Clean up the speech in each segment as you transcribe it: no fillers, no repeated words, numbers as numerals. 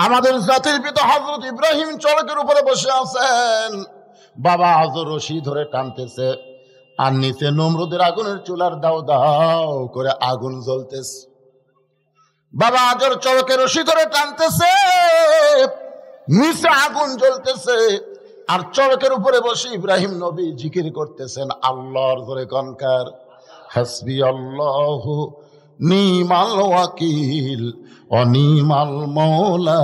আমাদের জাতির পিতা হযরত ইব্রাহিম চড়কের উপরে বসে আছেন, বাবা আজর রশি ধরে টানতেছে, আর নিচে নমরুদের আগুনের চুলার দাও দাও করে আগুন জ্বলতেছে। বাবা আজর চড়কের রশি ধরে টানতেছে, নিচে আগুন জ্বলতেছে, আর চড়কের উপরে বসে ইব্রাহিম নবী জিকির করতেছেন আল্লাহর জোরে কনকার হাসবি আল্লাহু নিমাল ওয়াকিল অনিমাল মৌলা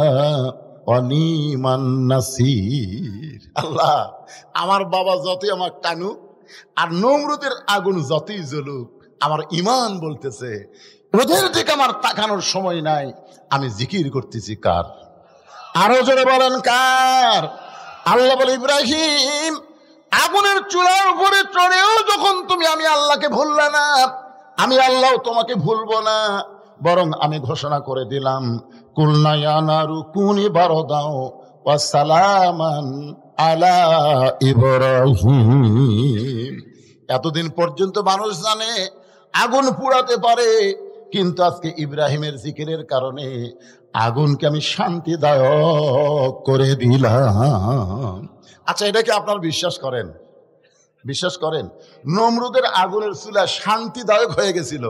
অনিমান নাসির। আল্লাহ, আমার বাবা যতই আমার টানুক আর নমরুদের আগুন যতই জ্বলুক, আমার ঈমান বলতেছে ওদের দিকে আমার তাকানোর সময় নাই, আমি জিকির করতেছি কার? আরো জোরে বলেন কার? আল্লাহ বলে ইব্রাহিম আগুনের চুলার উপরে চড়েও যখন তুমি আমি আল্লাহকে ভুললে না, আমি আল্লাহ তোমাকে ভুলবো না, বরং আমি ঘোষণা করে দিলাম কুলনা ইয়া নারু কুনি বারদাও ওয়া সালামান আলা ইব্রাহিম। এতদিন পর্যন্ত মানুষ জানে আগুন পুড়াতে পারে, কিন্তু আজকে ইব্রাহিমের জিকিরের কারণে আগুনকে আমি শান্তিদায়ক করে দিলাম। আচ্ছা, এটা কি আপনার বিশ্বাস করেন? বিশ্বাস করেন? নমরুদের আগুনের চুলা শান্তিদায়ক হয়ে গেছিল।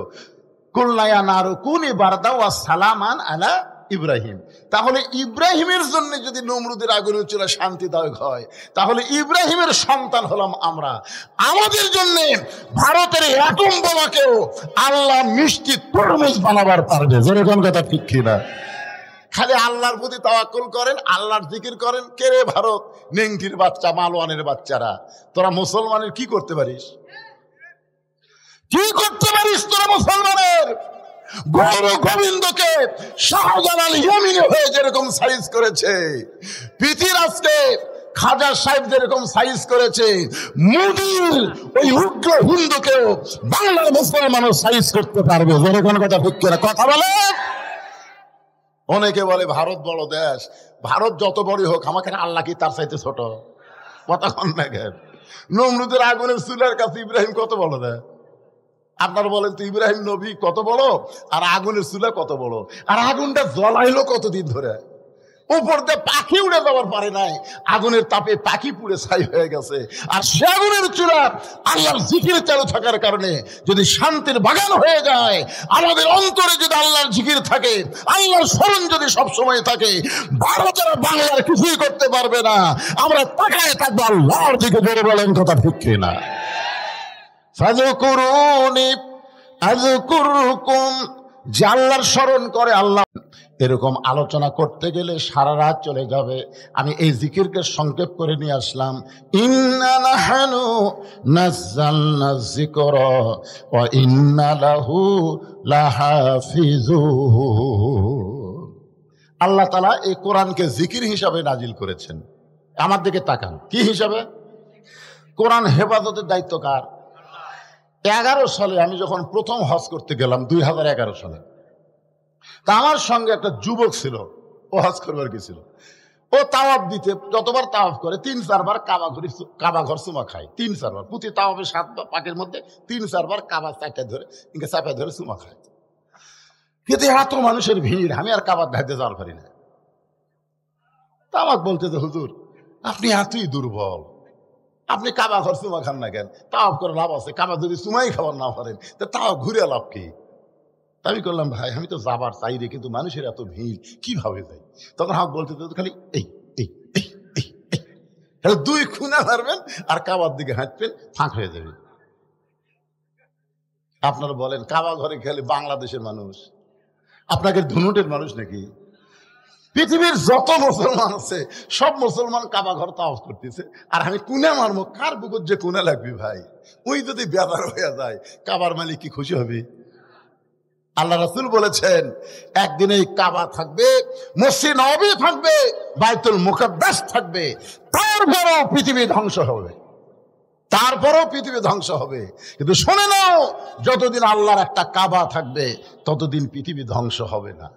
কুলনা ইয়া নারু কুনি বারদাও ওয়া সালামান আলা ইব্রাহিম। তাহলে ইব্রাহিমের জন্য যদি নমরুদের আগুনের চুলা শান্তিদায়ক হয়, তাহলে ইব্রাহিমের সন্তান হলাম আমরা। আমাদের জন্য ভারতের অ্যাটম বোমাকেও আল্লাহ মিষ্টি তরমুজ বানাবার পারবে। যেরকম কথা ঠিক কিনা? খালি আল্লাহর প্রতি তাওয়াক্কুল করেন, আল্লাহর জিকির করেন। কে রে ভারত, নেংটির বাচ্চা, মালওয়ানের বাচ্চারা, তোরা মুসলমানের কি করতে পারিস? কি করতে পারিস তোরা মুসলমানের? গৌর গোবিন্দকে শাহজালাল ইয়ামিনী হয়ে যেরকম সাইজ করেছে, পৃথিরাজকে খাজা সাহেব যেরকম সাইজ করেছে, মোদীর ওই উগ্র হিন্দুকেও বাংলার মুসলমানও সাইজ করতে পারবে। যেরকম কথা ঠিক করে কথা বলে। অনেকে বলে ভারত বড় দেশ, ভারত যত বড়ই হোক আমাকে আল্লাহ কি তার চাইতে ছোট? কথা কন না কেন? নমরুদের আগুনের চুলার কাছে ইব্রাহিম কত বড় দেয়? আপনারা বলেন তো, ইব্রাহিম নবী কত বড় আর আগুনের চুলা কত বড়? আর আগুনটা জ্বলাইলো কতদিন ধরে? উপর দিয়ে পাখি উড়ে যাওয়ার পারে নাই, আগুনের তাপে পাখি পুড়ে ছাই হয়ে গেছে। আর সে আগুনের চুলা আল্লাহর জিকির চালু থাকার কারণে যদি শান্তির বাগান হয়ে যায়, আমাদের অন্তরে যদি আল্লাহর জিকির থাকে, আল্লাহর স্মরণ যদি সবসময় থাকে, ভারতের বাংলার কিছুই করতে পারবে না। আমরা তাকায় থাকবো আল্লাহর দিকে। জোরে বলেন কথা ঠিক কিনা? ফাযকুরুনি আযকুরকুম, যে আল্লাহর স্মরণ করে আল্লাহ। এরকম আলোচনা করতে গেলে সারা রাত চলে যাবে। আমি এই জিকিরকে সংক্ষেপ করে নিয়ে আসলাম। ইন্না নাহনু নাযালনা যিকরা ওয়া ইন্না লাহু লাহাফিজুন। আল্লাহ তাআলা এই কোরআনকে জিকির হিসাবে নাজিল করেছেন। আমার দিকে তাকান, কি হিসাবে? কোরআন হেফাজতের দায়িত্ব কার? 11 সালে আমি যখন প্রথম হজ করতে গেলাম, 2011 সালে, তা আমার সঙ্গে একটা যুবক ছিল, ও হজ করবার গেছিল। ও তাওয়াফ দিতে যতবার তাওয়াফ করে 3-4 বার কাবা ঘর চুমা খায়। 3-4 বার প্রতি তাওয়াফে 7 পাকের মধ্যে 3-4 বার কাবা চাপায় ধরে চুমা খায়। কিন্তু এত মানুষের ভিড়, আমি আর কাবার ধাইতে যাওয়ার পারি না। তা আমাকে বলতে যে হুজুর, আপনি এতই দুর্বল, আপনি কাবা ঘর চুমা খান না কেন? তাওয়াফ করে লাভ আছে, কাবা যদি চুমাই খাবার না পারেন তা তাও ঘুরে লাভ কি? আমি করলাম ভাই, আমি তো যাবার চাই রে, কিন্তু মানুষের এত ভিড় কিভাবে যাই? তখন আমাকে বলতে খালি এই এই এই এই এই 2 খুনা মারবেন আর কাবার দিকে হাঁটবেন, ফাঁক হয়ে যাবে। আপনারা বলেন, কাবা ঘরে খেলে বাংলাদেশের মানুষ আপনাকে ধুনুটের মানুষ নাকি? পৃথিবীর যত মুসলমান আছে সব মুসলমান কাবা ঘর তাওয়াফ করতেছে, আর আমি কুনা মারবো। কার বুকুর যে কুনা লাগবে ভাই? ওই যদি বেদার হয়ে যায়, কাবার মালিক কি খুশি হবে? আল্লাহ রাসূল বলেছেন, একদিন এই কাবা থাকবে, মসজিদ নববী থাকবে, বাইতুল মুকাদ্দাস থাকবে, তারপরও পৃথিবী ধ্বংস হবে, তারপরও পৃথিবী ধ্বংস হবে। কিন্তু শুনে নাও, যতদিন আল্লাহর একটা কাবা থাকবে ততদিন পৃথিবী ধ্বংস হবে না।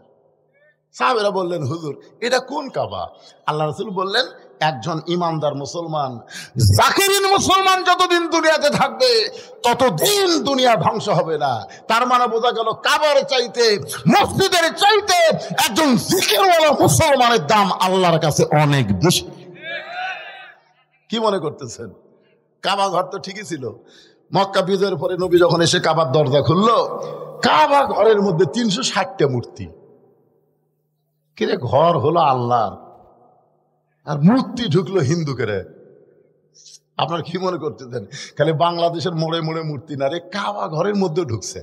সাহাবেরা বললেন, হুজুর এটা কোন কাবা? আল্লাহ রাসূল বললেন, একজন ইমানদার মুসলমান, জাকিরিন মুসলমান যতদিন দুনিয়াতে থাকবে ততদিন দুনিয়া ধ্বংস হবে না। তার মানে বোঝা গেল কাবার চাইতে, মসজিদের চাইতে একজন জিকিরওয়ালা মুসলমানের দাম আল্লাহর কাছে অনেক বেশি। কি মনে করতেছেন? কাবা ঘর তো ঠিকই ছিল। মক্কা বিজয়ের পরে নবী যখন এসে কাবার দরজা খুললো, কাবা ঘরের মধ্যে 360টা মূর্তি। কিরে, ঘর হলো আল্লাহর আর মূর্তি ঢুকলো হিন্দুকে। আপনার কি মনে করতেছেন খালি বাংলাদেশের মোড়ে মোড়ে মূর্তি না রে, কাবা ঘরের মধ্যে ঢুকছে।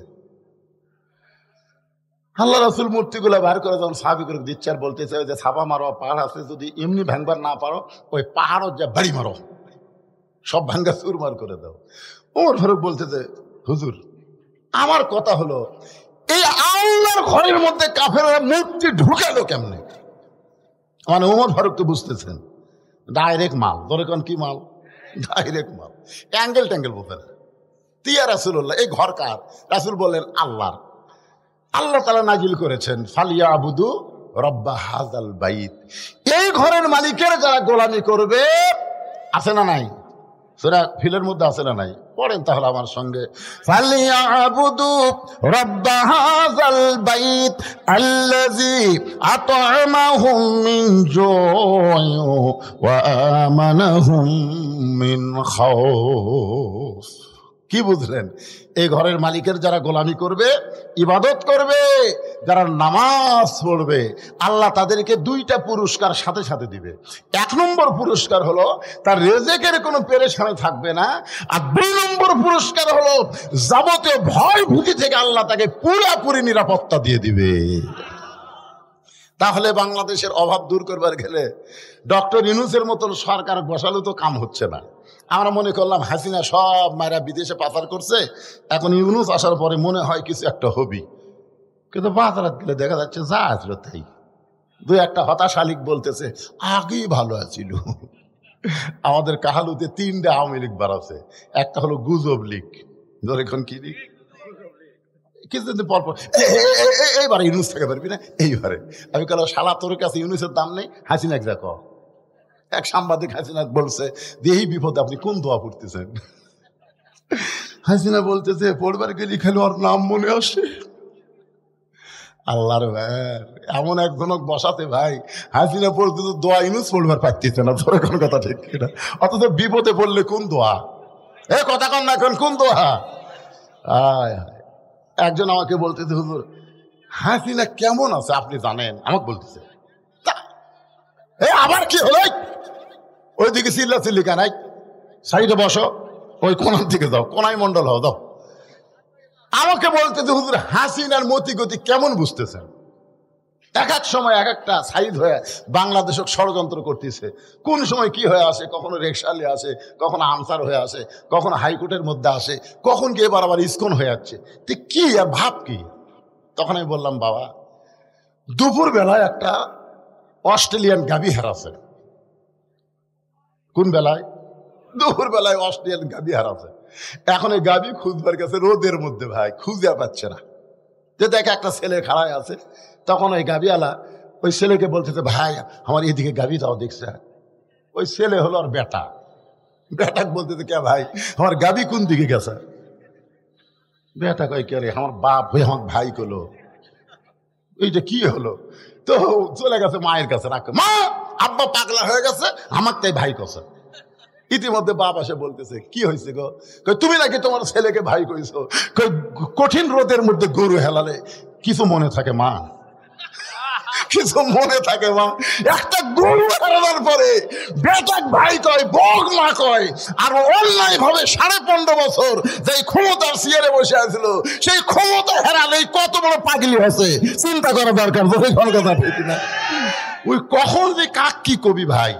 আল্লাহ রাসূল মূর্তিগুলো বাইর করে যখন সাহাবী করে দিচ্ছে আর বলতেছে যে ছাপা মারো, পাহাড় আছে, যদি এমনি ভাঙবার না পারো ওই পাহাড়ও যা বাড়ি মারো, সব ভাঙ্গা চুরমার করে দাও। ওমর ফারুক বলতেছে, হুজুর আমার কথা হলো এই আল্লাহর ঘরের মধ্যে কাফেররা মূর্তি ঢুকালো কেমনে? মানে ওমর ফারুক তো বুঝতেছেন ডাইরেক্ট মাল, ধরে কোন কি মাল? ডাইরেক্ট মাল, অ্যাঙ্গেল ট্যাঙ্গেল বলতেন। তিয়া রাসূলুল্লাহ, এই ঘর কার? রাসূল বললেন আল্লাহর। আল্লাহ তাআলা নাজিল করেছেন ফালিয়াবুদু রব্বা হাযাল বাইত, এই ঘরের মালিকের যারা গোলামি করবে। আছে না নাই? সূরা ফিলের মধ্যে আছে না নাই? পড়েন তাহলে আমার সঙ্গে, ফালিয়াবুদু রব্বা হাযাল বাইত আল্লাযী আত'আমাহুম মিন জু'ইন ওয়া আমানাহুম মিন খাউফ। কি বুঝলেন? এই ঘরের মালিকের যারা গোলামি করবে, ইবাদত করবে, যারা নামাজ পড়বে, আল্লাহ তাদেরকে 2টা পুরস্কার সাথে সাথে দিবে। 1 নম্বর পুরস্কার হলো তার রিজিকের কোনো পেরেশানি থাকবে না, আর 2 নম্বর পুরস্কার হলো যাবতীয় ভয় ভীতি থেকে আল্লাহ তাকে পুরোপুরি নিরাপত্তা দিয়ে দিবে। তাহলে বাংলাদেশের অভাব দূর করবার গেলে ডক্টর ইউনূসের মতন সরকার বসালে তো কাম হচ্ছে না। আমরা মনে করলাম হাসিনা সব মায়েরা বিদেশে পাচার করছে, এখন ইউনূস আসার পরে মনে হয় কিছু একটা হবি, কিন্তু বাজারাত গেলে দেখা যাচ্ছে যা আসলো তাই। 2-1টা হতাশা লীগ বলতেছে আগেই ভালো আছিল। আমাদের কাহালুতে 3টা আওয়ামী লীগ বাড়াচ্ছে, একটা হলো গুজব লীগ, ধর এখন কি লীগ, কিছুদিন পর পর এইবারে ইউনূস থেকে পারবি না, এইবারে আমি কেন শালা তোর কাছে ইউনূসের দাম নেই, হাসিনা যা কর। এক সাংবাদিক হাসিনা বলছে যে এই বিপদে আপনি কোন দোয়া পড়তেছেন? হাসিনা বলতেছে পড়বার গেলে খালি ওর নাম মনে আসে। আল্লাহর ভাই, এমন একজনক বসাতে ভাই হাসিনা পড়তে তো দোয়া ইউনূস পড়বার পারতেছে না, তোর কোন কথা ঠিক কিনা? অথচ বিপদে পড়লে কোন দোয়া, এ কথা কন না, কোন দোয়া? একজন আমাকে বলতেছে হুজুর হাসিনা কেমন আছে আপনি জানেন? আমাকে বলতেছে আবার কি হলো, ওইদিকে চিল্লা চিল্লি কানাই, সাইডে বসো, ওই কোনার দিকে যাও, কোনায় মন্ডল হও দাও। আমাকে বলতেছে হুজুর হাসিনার মতি গতি কেমন বুঝতেছেন? এক এক সময় এক একটা সাইড হয়ে বাংলাদেশ ষড়যন্ত্র করতেছে, কোন সময় কি হয়ে আসে, কখনো রেকশালে আসে, কখনো আনসার হয়ে আসে, কখনো হাইকোর্টের মধ্যে আসে, কখন কি এবার আবার ইসকন হয়ে যাচ্ছে, তো কি আর ভাব কি? তখন আমি বললাম বাবা, দুপুর বেলায় একটা অস্ট্রেলিয়ান গাভী হারাছে। কোন বেলায়? দুপুর বেলায় অস্ট্রেলিয়ান গাভী হারাছে। এখন এই গাভী খুঁজবার কাছে রোদের মধ্যে ভাই খুঁজে পাচ্ছে না, যে দেখে একটা ছেলে খাড়ায় আছে। তখন ওই গাভীওয়ালা ওই ছেলেকে বলতেছে ভাই আমার এদিকে গাভী দাও দেখছে। ওই ছেলে হলো আর বেটা, বেটাকে বলতেছে কে ভাই আমার গাভী কোন দিকে গেছে? বেটা কয় কে রে, আমার বাপ হয়ে আমার ভাই কলো, এইটা কি হলো? তো চলে গেছে মায়ের কাছে, রাখে মা আব্বা পাগলা হয়ে গেছে, আমার তাই ভাই কছে। ইতিমধ্যে বাপ আসে বলতেছে কি হয়েছে গো? তুমি নাকি তোমার ছেলেকে ভাই কইছো? কঠিন রোদের মধ্যে গরু হেলালে কিছু মনে থাকে মা, কিছু মনে থাকে মা। একটা গরু হারানোর পরে বেটাক ভাই কয়, বক মা কয়, আর অন্যায় ভাবে 15.5 বছর যেই ক্ষমতার চেয়ারে বসে আছিল, সেই ক্ষমতা হারালে কত বড় পাগলি হয়েছে চিন্তা করা দরকার। কথা ঠিক না? ওই কখন যে কাক কি কবি ভাই,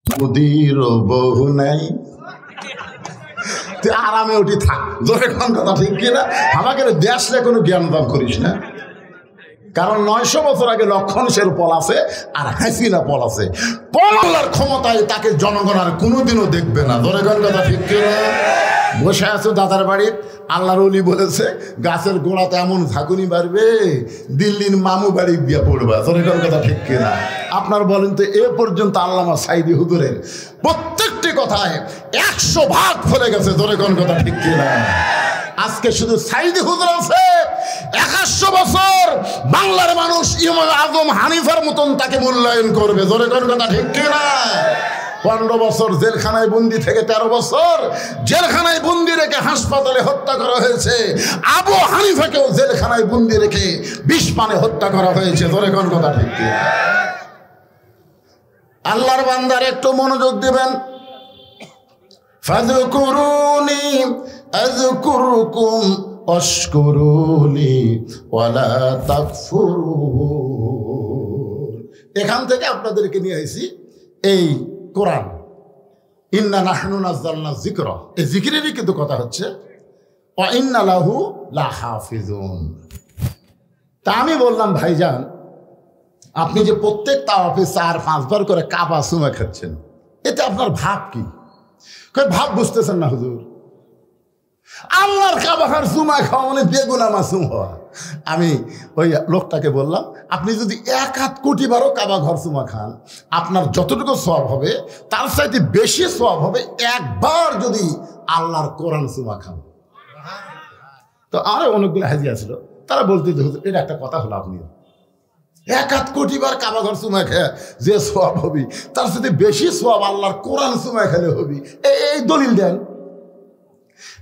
মোদির বহু নাই আরামে উঠি থাক, কথা ঠিক কিনা? আমাকে দেশে কোনো জ্ঞান দান করিস না। কারণ 900 বছর আগে লক্ষণ সের পল আছে আর হাসিনা পল আছে। পল আল্লাহর ক্ষমতায় তাকে জনগণ আর কোনোদিনও দেখবে না। ধরে কোন কথা ঠিক কিনা? বসে আছো দাদার বাড়ি, আল্লাহর ওলি বলেছে গাছের গোড়াতে এমন ঝাঁকুনি বাড়বে দিল্লির মামু বাড়ি গিয়ে পড়বা। ধরে কোন কথা ঠিক কিনা? আপনার বলেন তো এ পর্যন্ত আল্লামা সাইদি হুজুরের প্রত্যেকটি কথায় 100 ভাগ ফলে গেছে। ধরে কোন কথা ঠিক কিনা? আজকে শুধু সাইদি হুজুর আছে, 100 বছর বাংলার মানুষ ইমাম আজম হানিফার মতন তাকে মূল্যায়ন করবে। ধরে কোন কথা ঠিক কিনা? 15 বছর জেলখানায় বন্দি থেকে 13 বছর জেলখানায় বন্দি রেখে হাসপাতালে হত্যা করা হয়েছে। আবু হানিফাকেও জেলখানায় বন্দি রেখে 20 পানে হত্যা করা হয়েছে। ধরে কোন কথা ঠিক কিনা? আল্লাহর বান্দার একটু মনোযোগ দিবেন। ফাযকুরুনি আযকুরুকুম ওয়াশকুরুলি ওয়ালা তাকফুরুন। এখান থেকে আপনাদেরকে নিয়ে আইছি এই কোরআন, ইন্না নাহনু নাযালনা যিকরা, এই জিকিরেরই কিন্তু কথা হচ্ছে ওয়া ইন্না লাহু লাহাফিজুন। তা আমি বললাম ভাইজান, আপনি যে প্রত্যেক তাওয়াফে 4-5 বার করে কাবা চুমা খাচ্ছেন, এতে আপনার ভাব কি? ভাব বুঝতেছেন না হুজুর? আল্লাহর কাবা ঘর চুমা খাওয়া মানে বেগুনা মাসুম হওয়া। আমি ওই লোকটাকে বললাম, আপনি যদি 1 কোটি বারও কাবা ঘর চুমা খান, আপনার যতটুকু সওয়াব হবে তার চাইতে বেশি সওয়াব হবে একবার যদি আল্লাহর কোরআন চুমা খান। তো আমার অনেকগুলো হাজি আছিল, তারা বলতে হুজুর এটা একটা কথা হলো, আপনি 1 কোটি বার কাবা ঘর চুমা খেয়ে যে সওয়াব হবি তার সাথে বেশি সওয়াব আল্লাহর কোরআন চুমা খেলে হবি, এই দলিল দেন।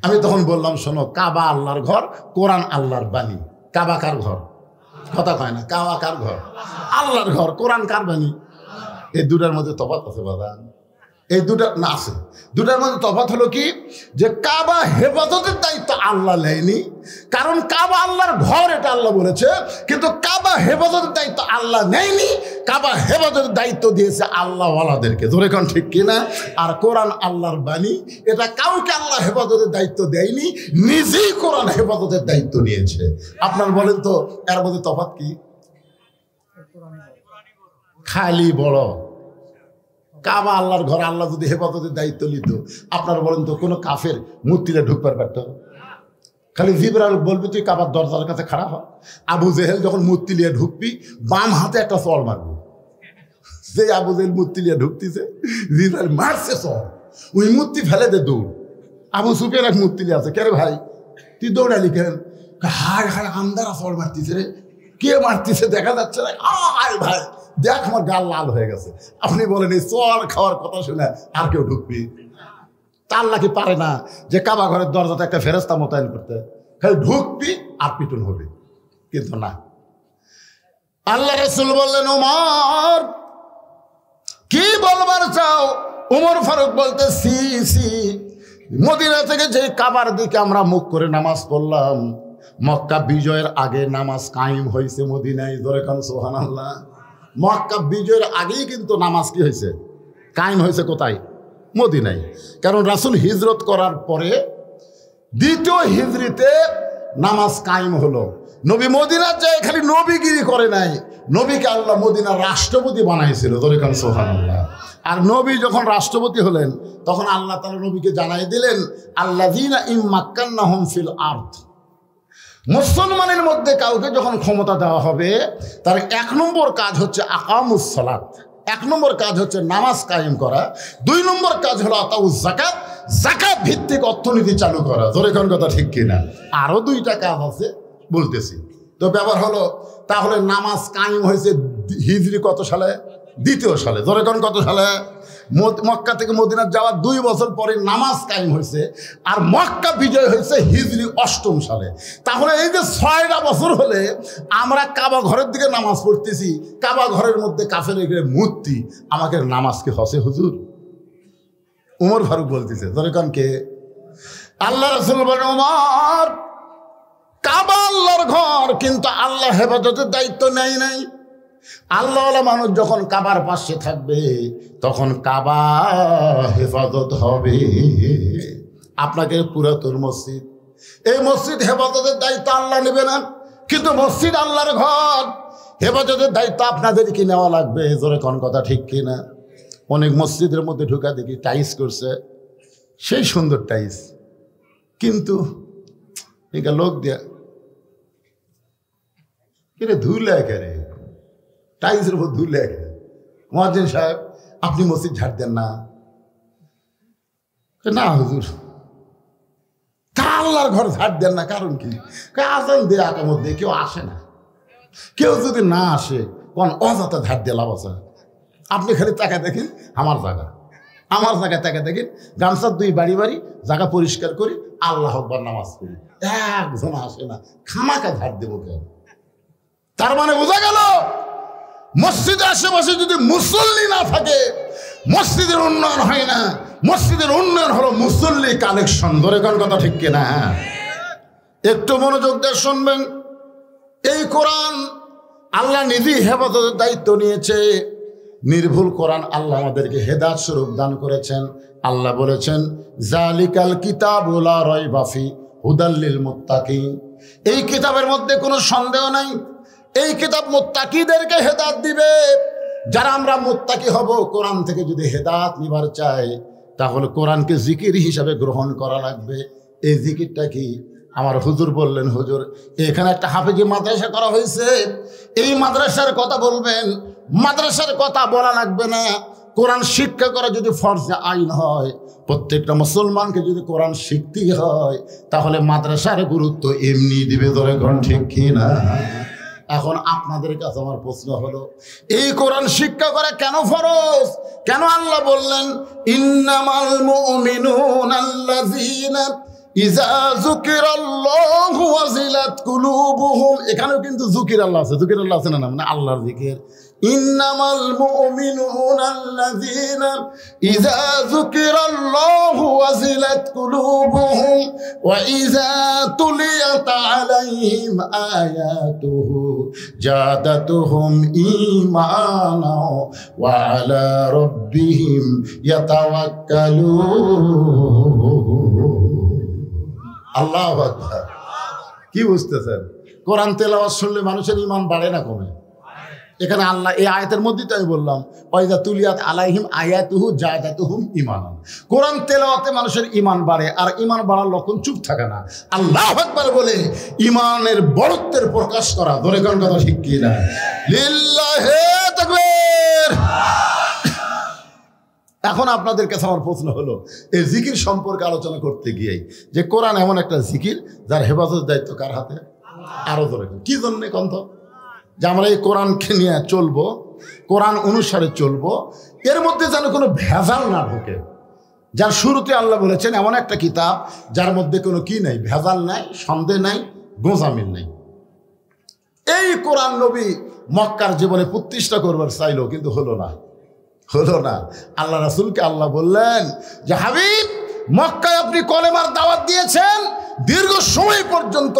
আমি তখন বললাম, শোনো, কাবা আল্লাহর ঘর, কোরআন আল্লাহর বাণী। কাবা কার ঘর? কথা কয় না। কাবা কার ঘর? আল্লাহর ঘর। কোরআন কার বাণী? এই দুটার মধ্যে তফাৎ আছে বাদান, এই দুটা না আছে। দুটার মধ্যে তফাৎ হলো কি, যে কাবা হেফাজতের দায়িত্ব আল্লাহ নেয়নি, কারণ কাবা আল্লাহর ঘর, এটা আল্লাহ বলেছে, কিন্তু কাবা হেফাজতের দায়িত্ব আল্লাহ নেয়নি। কাবা হেফাজতের দায়িত্ব দিয়েছে আল্লাহওয়ালাদেরকে। ধরে কোন ঠিক কিনা? আর কোরআন আল্লাহর বাণী, এটা কাউকে আল্লাহ হেফাজতের দায়িত্ব দেয়নি, নিজেই কোরআন হেফাজতের দায়িত্ব নিয়েছে। আপনার বলেন তো এর মধ্যে তফাৎ কি? খালি বড় কাবা আল্লাহর ঘর, আল্লাহ যদি হেফাজতের দায়িত্ব নিত, আপনার বলেন তো কোনো কাফের মূর্তিটা ঢুকবার পারত? খালি জিবরাইল বলবি তুই কাবার দরজার কাছে খাড়া হ। আবু জেহেল যখন মূর্তি নিয়ে ঢুকবি, বাম হাতে একটা চল মারবি। যে আবু জেহেল মূর্তি নিয়ে ঢুকতেছে, জিবরাইল মারছে চল, ওই মূর্তি ফেলে দে দৌড়। আবু সুফিয়ান এক মূর্তি নিয়ে আছে, কে রে ভাই তুই দৌড়ালি কেন? হায় হায় আন্দারা চল মারতেছে রে, কে মারতেছে দেখা যাচ্ছে না। আয় ভাই দেখ আমার গাল লাল হয়ে গেছে। আপনি বলেন এই চল খাওয়ার কথা শুনে আর কেউ ঢুকবি? তা আল্লাহ কি পারে না যে কাবা ঘরের দরজাতে একটা ফেরেশতা মোতায়েন করতে? খালি ঢুকবি আর পিটুন হবে। কিন্তু না, আল্লাহ রাসূল বললেন, ওমর কি বলবার চাও? ওমর ফারুক বলতে, সি সি, মদিনা থেকে যে কাবার দিকে আমরা মুখ করে নামাজ পড়লাম, মক্কা বিজয়ের আগে নামাজ কায়েম হয়েছে মদিনায়। ধরে কান সুবহানাল্লাহ। মক্কা বিজয়ের আগেই কিন্তু নামাজ কি হয়েছে? কায়েম হয়েছে কোথায়? মদিনায়। কারণ রাসূল হিজরত করার পরে দ্বিতীয় হিজরিতে নামাজ কায়েম হলো। নবী মদিনার যায় খালি নবীগিরি করে নাই, নবীকে আল্লাহ মদিনার রাষ্ট্রপতি বানাইছিল। ধরে কান সুবহানাল্লাহ। আর নবী যখন রাষ্ট্রপতি হলেন, তখন আল্লাহ তাআলা নবীকে জানাই দিলেন, আল্লাযীনা ইম্মাক্কান্নাহুম ফিল আরদ, মুসলমানের মধ্যে কাউকে যখন ক্ষমতা দেওয়া হবে, তার 1 নম্বর কাজ হচ্ছে আকামুস সালাত, 1 নম্বর কাজ হচ্ছে নামাজ কায়েম করা, 2 নম্বর কাজ হলো আতাউজ যাকাত, যাকাত ভিত্তিক অর্থনীতি চালু করা। ধরে কোন কথা ঠিক কিনা? আরো 2টা কাজ আছে বলতেছি। তো ব্যাপার হলো, তাহলে নামাজ কায়েম হয়েছে হিজরি কত সালে? 2য় সালে। ধরে কোন কত সালে? মক্কা থেকে মদিনা যাওয়ার 2 বছর পরে নামাজ কায়েম হয়েছে, আর মক্কা বিজয় হয়েছে হিজরি 8ম সালে। তাহলে এই যে 6টা বছর হলে আমরা কাবা ঘরের দিকে নামাজ পড়তেছি, কাবা ঘরের মধ্যে কাফের মূর্তি, আমাকে নামাজ কি হসে হুজুর? ওমর ফারুক বলতেছে। ধরে কোন কে? আল্লাহ রাসূল বলেন, ওমর কাবা আল্লাহর ঘর, কিন্তু আল্লাহ হেফাজতের দায়িত্ব নেয় নাই। আল্লাহওয়ালা মানুষ যখন কাবার পাশে থাকবে, তখন কাবা হেফাজত হবে। আপনাকে পুরাতন মসজিদ, এই মসজিদ হেফাজতের দায়িত্ব আল্লাহ নেবে না, কিন্তু মসজিদ আল্লাহর ঘর, হেফাজতের দায়িত্ব আপনাদের কি নেওয়া লাগবে? জোরে কোন কথা ঠিক কিনা? অনেক মসজিদের মধ্যে ঢুকা দেখি টাইস করছে, সেই সুন্দর টাইস, কিন্তু এটা লোক দিয়া কিরে ধুলে একেরে টাইসের উপর ধুলে একে। মুয়াজ্জিন সাহেব আপনি মসজিদ ঝাড় দেন না? না হুজুর। তা আল্লাহর ঘর ঝাড় দেন না কারণ কি? আজান দিয়ে আকামত দিয়ে কেউ আসে না। কেউ যদি না আসে কোন অযথা ঝাড় দিয়ে লাভ আছে? আপনি খালি তাকায় দেখেন আমার জায়গায় তাকায় দেখেন, গামছার দুই বাড়ি বাড়ি জায়গা পরিষ্কার করি, আল্লাহ আকবার নামাজ পড়ি, একজন আসে না, খামাকা ঝাড় দেবো কেন? তার মানে বোঝা গেল মসজিদের আশেপাশে যদি মুসল্লি না থাকে মসজিদের উন্নয়ন হয় না। মসজিদের উন্নয়ন হলো মুসল্লি কালেকশন। ধরে কোন কথা ঠিক কিনা? একটু মনোযোগ দিয়ে শুনবেন। এই কোরআন আল্লাহ নিজেই হেফাজতের দায়িত্ব নিয়েছে। নির্ভুল কোরআন আল্লাহ আমাদেরকে হেদায়েত স্বরূপ দান করেছেন। আল্লাহ বলেছেন জালিকাল কিতাবু লা রাইবা ফি হুদাল লিল মুত্তাকিন। এই কিতাবের মধ্যে কোনো সন্দেহ নাই, এই কিতাব মুত্তাকিদেরকে হেদায়েত দিবে। যারা আমরা মুত্তাকি হব, কোরআন থেকে যদি হেদায়েত নিবার চাই তাহলে কোরআনকে জিকির হিসাবে গ্রহণ করা লাগবে। এই জিকিরটা কি? আমার হুজুর বললেন, হুজুর এখানে একটা হাফেজি মাদ্রাসা করা হয়েছে, এই মাদ্রাসার কথা বলবেন। মাদ্রাসার কথা বলা লাগবে না। কোরআন শিক্ষা করা যদি ফরজে আইন হয়, প্রত্যেকটা মুসলমানকে যদি কোরআন শিখতেই হয়, তাহলে মাদ্রাসার গুরুত্ব এমনি দিবে। ধরে কোন ঠিক কিনা? এখন আপনাদের কাছে আমার প্রশ্ন হলো, এই কোরআন শিক্ষা করা কেন ফরজ? কেন আল্লাহ বললেন ইন্নামাল মুমিনুনা আল্লাযীনা ইযা যুকিরাল্লাহু ওয়াজিলাত কুলুবুহুম। এখানেও কিন্তু যুকির আল্লাহ আছে, যুকির আল্লাহ আছে না, মানে আল্লাহর জিকির। ইন্নামাল মুমিনুনা আল্লাযীনা ইযা যুকিরাল্লাহু ওয়াজিলাত কুলুবুহুম ওয়া ইযা তুলিয়াত আলাইহিম আয়াতুহু জাদাতুহুম ঈমানা ওয়া আলা রাব্বিহিম ইয়াতাওয়াক্কালুন। আল্লাহু আকবার। কি বুঝতেছেন? কোরআন তেলাওয়াত শুনলে মানুষের ঈমান বাড়ে না কমে? এখানে আল্লাহ এই আয়াতের মধ্যেই তো আমি বললাম ওয়াইজা তুলিয়াত আলাইহিম আয়াতুহু জাদাতুহুম ঈমানান। কোরআন তেলাওয়াতে মানুষের ঈমান বাড়ে, আর ঈমান বাড়ার লক্ষণ চুপ থাকে না। আল্লাহু আকবার বলে ঈমানের বড়ত্বের প্রকাশ করা। ধরে কোন কথা ঠিক কি না? লিল্লাহি তাকবীর। এখন আপনাদের কাছে আমার প্রশ্ন হলো, এই জিকির সম্পর্কে আলোচনা করতে গিয়ে যে কোরআন এমন একটা জিকির যার হেফাজতের দায়িত্ব কার হাতে? আরো ধরে কি জন্যে কন্ত যে আমরা এই কোরআনকে নিয়ে চলবো, কোরআন অনুসারে চলবো, এর মধ্যে যেন কোনো ভেজাল না ঢোকে। যার শুরুতে আল্লাহ বলেছেন এমন একটা কিতাব যার মধ্যে কোনো কি নাই, ভেজাল নাই, সন্দেহ নাই, গোঁজামিল নাই। এই কোরআন নবী মক্কার জীবনে প্রতিষ্ঠা করবার চাইলো, কিন্তু হলো না। আল্লাহ রাসূলকে আল্লাহ বললেন যে হাবিব, মক্কায় আপনি কলেমার দাওয়াত দিয়েছেন, দীর্ঘ সময় পর্যন্ত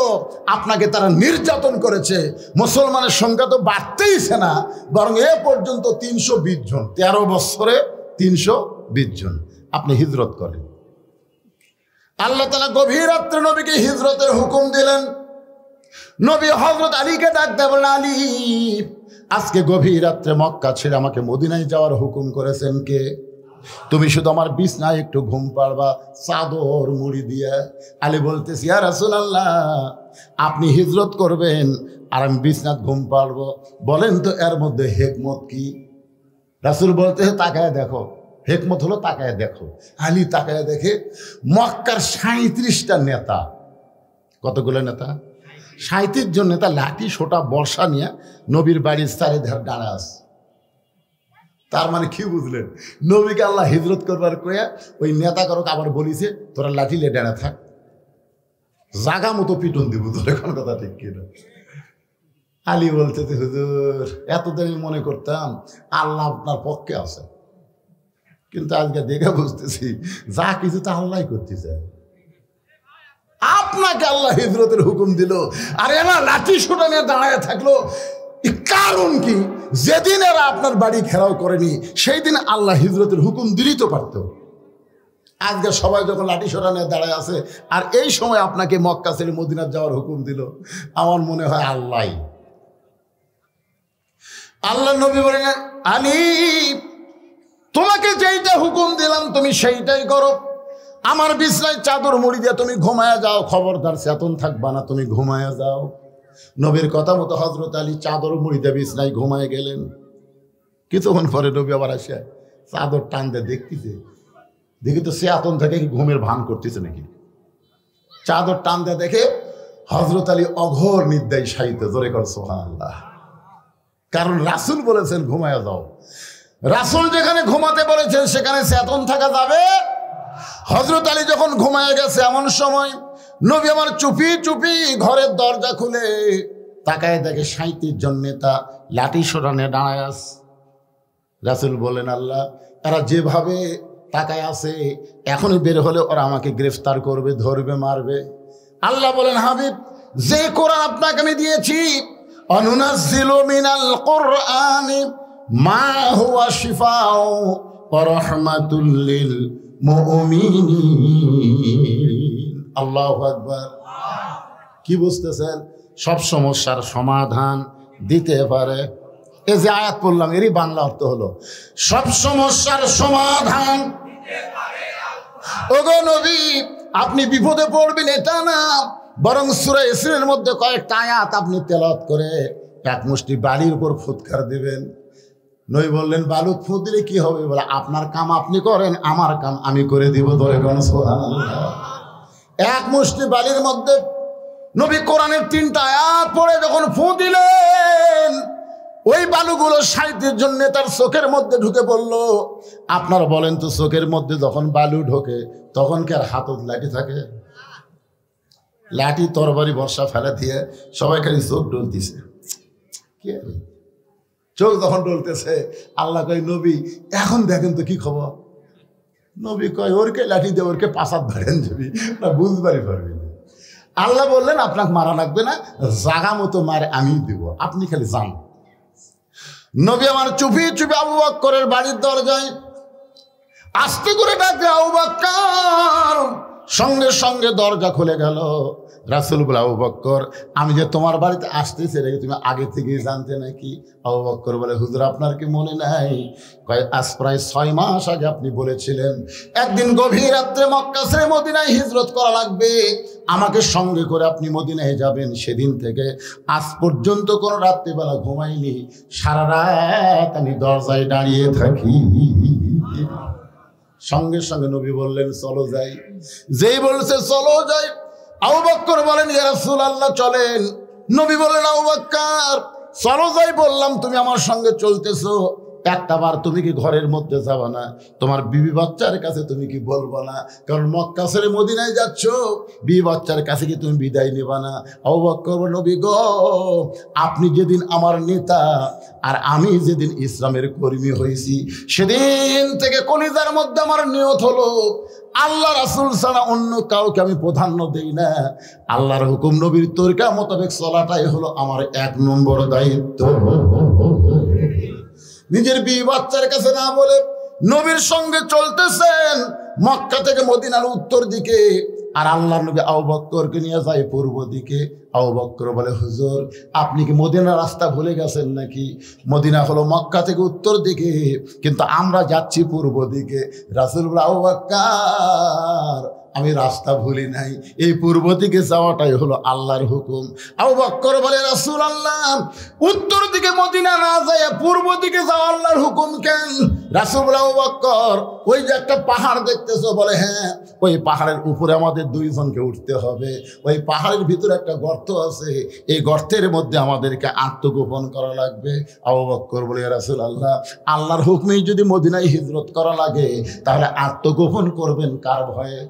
আপনাকে তারা নির্যাতন করেছে, মুসলমানের সংখ্যা তো বাড়তেইছে না, বরং এ পর্যন্ত 320 জন, 13 বছরে 320 জন। আপনি হিজরত করেন। আল্লাহ তাআলা গভীর রাত্রে নবীকে হিজরতের হুকুম দিলেন। নবী হযরত আলীকে ডাক দেবেন, আলী আজকে গভীর রাত্রে মক্কা ছেড়ে আমাকে মদিনায় যাওয়ার হুকুম করেছেন কে? তুমি শুধু আমার বিছনায় একটু ঘুম পাড়বা চাদর মুড়ি দিয়ে। আলী বলতেছি, ইয়া রাসূলুল্লাহ, আপনি হিজরত করবেন আর আমি বিছনাত ঘুম পাড়বো, বলেন তো এর মধ্যে হিকমত কি? রাসূল বলতেছে, তাকায় দেখো। হিকমত হলো তাকায় দেখো। আলী তাকায় দেখে মক্কার 37টা নেতা। কতগুলো নেতা? 37 জন নেতা লাঠি সোটা বর্ষা নিয়ে নবীর বাড়ির চারিধার দাঁড়া আছে। তার মানে কি বুঝলেন? নবীকে আল্লাহ হিজরত করবার কয়া ওই নেতা করক আবার বলিছে, তোরা লাঠি লে দাঁড়া থাক, জাগা মতো পিটন দিব। তোর এখন কথা ঠিক কিনা? আলী বলতে, হুজুর এতদিন মনে করতাম আল্লাহ আপনার পক্ষে আছে, কিন্তু আজকে দেখে বুঝতেছি যা কিছু তা আল্লাহ করতেছে। আপনাকে আল্লাহ হিজরতের হুকুম দিল, আর এরা লাঠি সোটা নিয়ে দাঁড়ায় থাকলো, কারণ কি? যেদিন এরা আপনার বাড়ি ঘেরাও করেনি সেই দিন আল্লাহ হিজরতের হুকুম দিলেই তো পারত। আজকে সবাই যখন লাঠি সোটা নিয়ে দাঁড়ায় আছে, আর এই সময় আপনাকে মক্কা ছেড়ে মদিনার যাওয়ার হুকুম দিল, আমার মনে হয় আল্লাহ নবী বলেন, আলী তোমাকে যেইটা হুকুম দিলাম তুমি সেইটাই করো। আমার বিছনায় চাদর মুড়ি দিয়ে তুমি ঘুমায়া যাও, খবরদার চেতন থাকবা না, তুমি ঘুমায়া যাও। নবীর কথা মতো হযরত আলী চাদর মুড়ি দিয়ে বিছনায় ঘুমায় গেলেন। কিছুক্ষণ পরে নবী আবার আসে চাদর টান দিয়ে দেখি তো চেতন থেকে কি ঘুমের ভান করতেছে নাকি। চাদর টান দিয়ে দেখে হযরত আলী অঘোর নিদ্রায় শায়িত। জোরে কর সুবহানাল্লাহ। কারণ রাসূল বলেছেন ঘুমায়া যাও। রাসূল যেখানে ঘুমাতে বলেছেন সেখানে চেতন থাকা যাবে। হযরত আলী যখন ঘুমায় গেছে, এমন সময় নবী আমার চুপি চুপি ঘরের দরজা খুলে তাকায় দেখে ৩৭ জন নেতা লাঠি সোটানে দাঁড়ায় আছে। রাসূল বলেন, আল্লাহ এরা যেভাবে তাকায় আছে, এখনই বের হলে ওরা আমাকে গ্রেফতার করবে, ধরবে, মারবে। আল্লাহ বলেন, হাবিব যে কোরআন আপনাকে আমি দিয়েছি, অনুনাজ্জিলু মিনাল কুরআনি মা হুয়া শিফাউ ওয়া রাহমাতুল লিল মুমিনিন। আল্লাহু আকবার। কি বুঝতেছেন? সব সমস্যার সমাধান দিতে পারে। এই যে আয়াত পড়লাম, এরই বাংলা অর্থ হলো সব সমস্যার সমাধান। ওগো নবী, আপনি বিপদে পড়বেন এটা না, বরং সূরা ইয়াসিনের মধ্যে কয়েকটা আয়াত আপনি তেলাওয়াত করে এক মুষ্টি বালির উপর ফুৎকার দিবেন। নবী বললেন, বালু ফুঁ দিলে কি হবে? বলে, আপনার কাম আপনি করেন, আমার কাম আমি করে দিব। ধরে কোন সুবহানাল্লাহ। এক মুষ্টি বালির মধ্যে নবী কোরআনের 3টা আয়াত পড়ে যখন ফুঁ দিলেন, ওই বালুগুলো ৩৭ জন নেতার চোখের মধ্যে ঢুকে পড়ল। আপনারা বলেন তো, চোখের মধ্যে যখন বালু ঢোকে তখন কি আর হাতত লাঠি থাকে? লাঠি তরবারি বর্ষা ফেলে দিয়ে সবাই খালি চোখ ডলতেছে। কি চোখ যখন ডলতেছে, আল্লাহ কয়, নবী এখন দেখেন তো কি খবর। নবী কয়, ওরকে লাঠি দিয়ে ওরকে পাশাত ধরেন যাবি না, বুঝবারই পারবি না। আল্লাহ বললেন, আপনাকে মারা লাগবে না, জাগা মতো মারে আমি দিব, আপনি খালি যান। নবী আমার চুপি চুপি আবু বকরের বাড়ির দরজায় আস্তে করে ডাকতে, আবু বকর। সঙ্গে সঙ্গে দরজা খুলে গেল। রাসূল বলে, আবু বকর, আমি যে তোমার বাড়িতে আসতেছি রেখে তুমি আগে থেকেই জানতে নাকি? আবু বকর বলে, হুজুর আপনার কি মনে নাই? কয়, আজ প্রায় 6 মাস আগে আপনি বলেছিলেন একদিন গভীর রাত্রে মক্কা ছেড়ে মদিনায় হিজরত করা লাগবে, আমাকে সঙ্গে করে আপনি মদিনায় যাবেন। সেদিন থেকে আজ পর্যন্ত কোনো রাত্রিবেলা ঘুমাইনি, সারা রাত আমি দরজায় দাঁড়িয়ে থাকি। সঙ্গে সঙ্গে নবী বললেন, চলো যাই। যেই বলছে চলো যাই, আবু বকর বলেন, ইয়া রাসূলুল্লাহ চলেন। নবী বলেন, আবু বকর চলো যাই বললাম, তুমি আমার সঙ্গে চলতেছো, একটা বার তুমি কি ঘরের মধ্যে যাবা না? তোমার বিবি বাচ্চার কাছে তুমি কি বলবো না? কারণ মক্কা ছেড়ে মদিনায় যাচ্ছ, বিবি বাচ্চার কাছে কি তুমি বিদায় নেবা না? আবু বকর বলেন, নবী গো, আপনি যেদিন আমার নেতা আর আমি যেদিন ইসলামের কর্মী হয়েছি, সেদিন থেকে কলিজার মধ্যে আমার নিয়ত হলো, আল্লাহ রাসূল ছাড়া অন্য কাউকে আমি প্রাধান্য দেই না। আল্লাহর হুকুম নবীর তরিকা মোতাবেক চলাটাই হলো আমার 1 নম্বর দায়িত্ব। নিজের বিবি বাচ্চার কাছে না বলে নবীর সঙ্গে চলতেছেন মক্কা থেকে মদিনার উত্তর দিকে, আর আল্লাহর নবী আবু বকরকে নিয়ে যায় পূর্ব দিকে। আবু বকর বলে, হুজুর আপনি কি মদিনার রাস্তা ভুলে গেছেন নাকি? মদিনা হলো মক্কা থেকে উত্তর দিকে, কিন্তু আমরা যাচ্ছি পূর্ব দিকে। রাসূল বলে, আবু বকর আমি রাস্তা ভুলি নাই, এই পূর্ব দিকে যাওয়াটাই হলো আল্লাহর হুকুম। আবু বকর বলে, রাসূলুল্লাহ উত্তর দিকে মদিনা না যায় পূর্ব দিকে যাওয়া আল্লাহর হুকুম কেন? রাসূল বলে, আবু বকর ওই যে একটা পাহাড় দেখতেছো? বলে, হ্যাঁ, ওই পাহাড়ের উপরে আমাদের 2 জনকে উঠতে হবে। ওই পাহাড়ের ভিতরে একটা গর্ত আছে, এই গর্তের মধ্যে আমাদেরকে আত্মগোপন করা লাগবে। আবু বকর বলে, রাসূলুল্লাহ আল্লাহর হুকুমেই যদি মদিনায় হিজরত করা লাগে, তাহলে আত্মগোপন করবেন কার ভয়ে?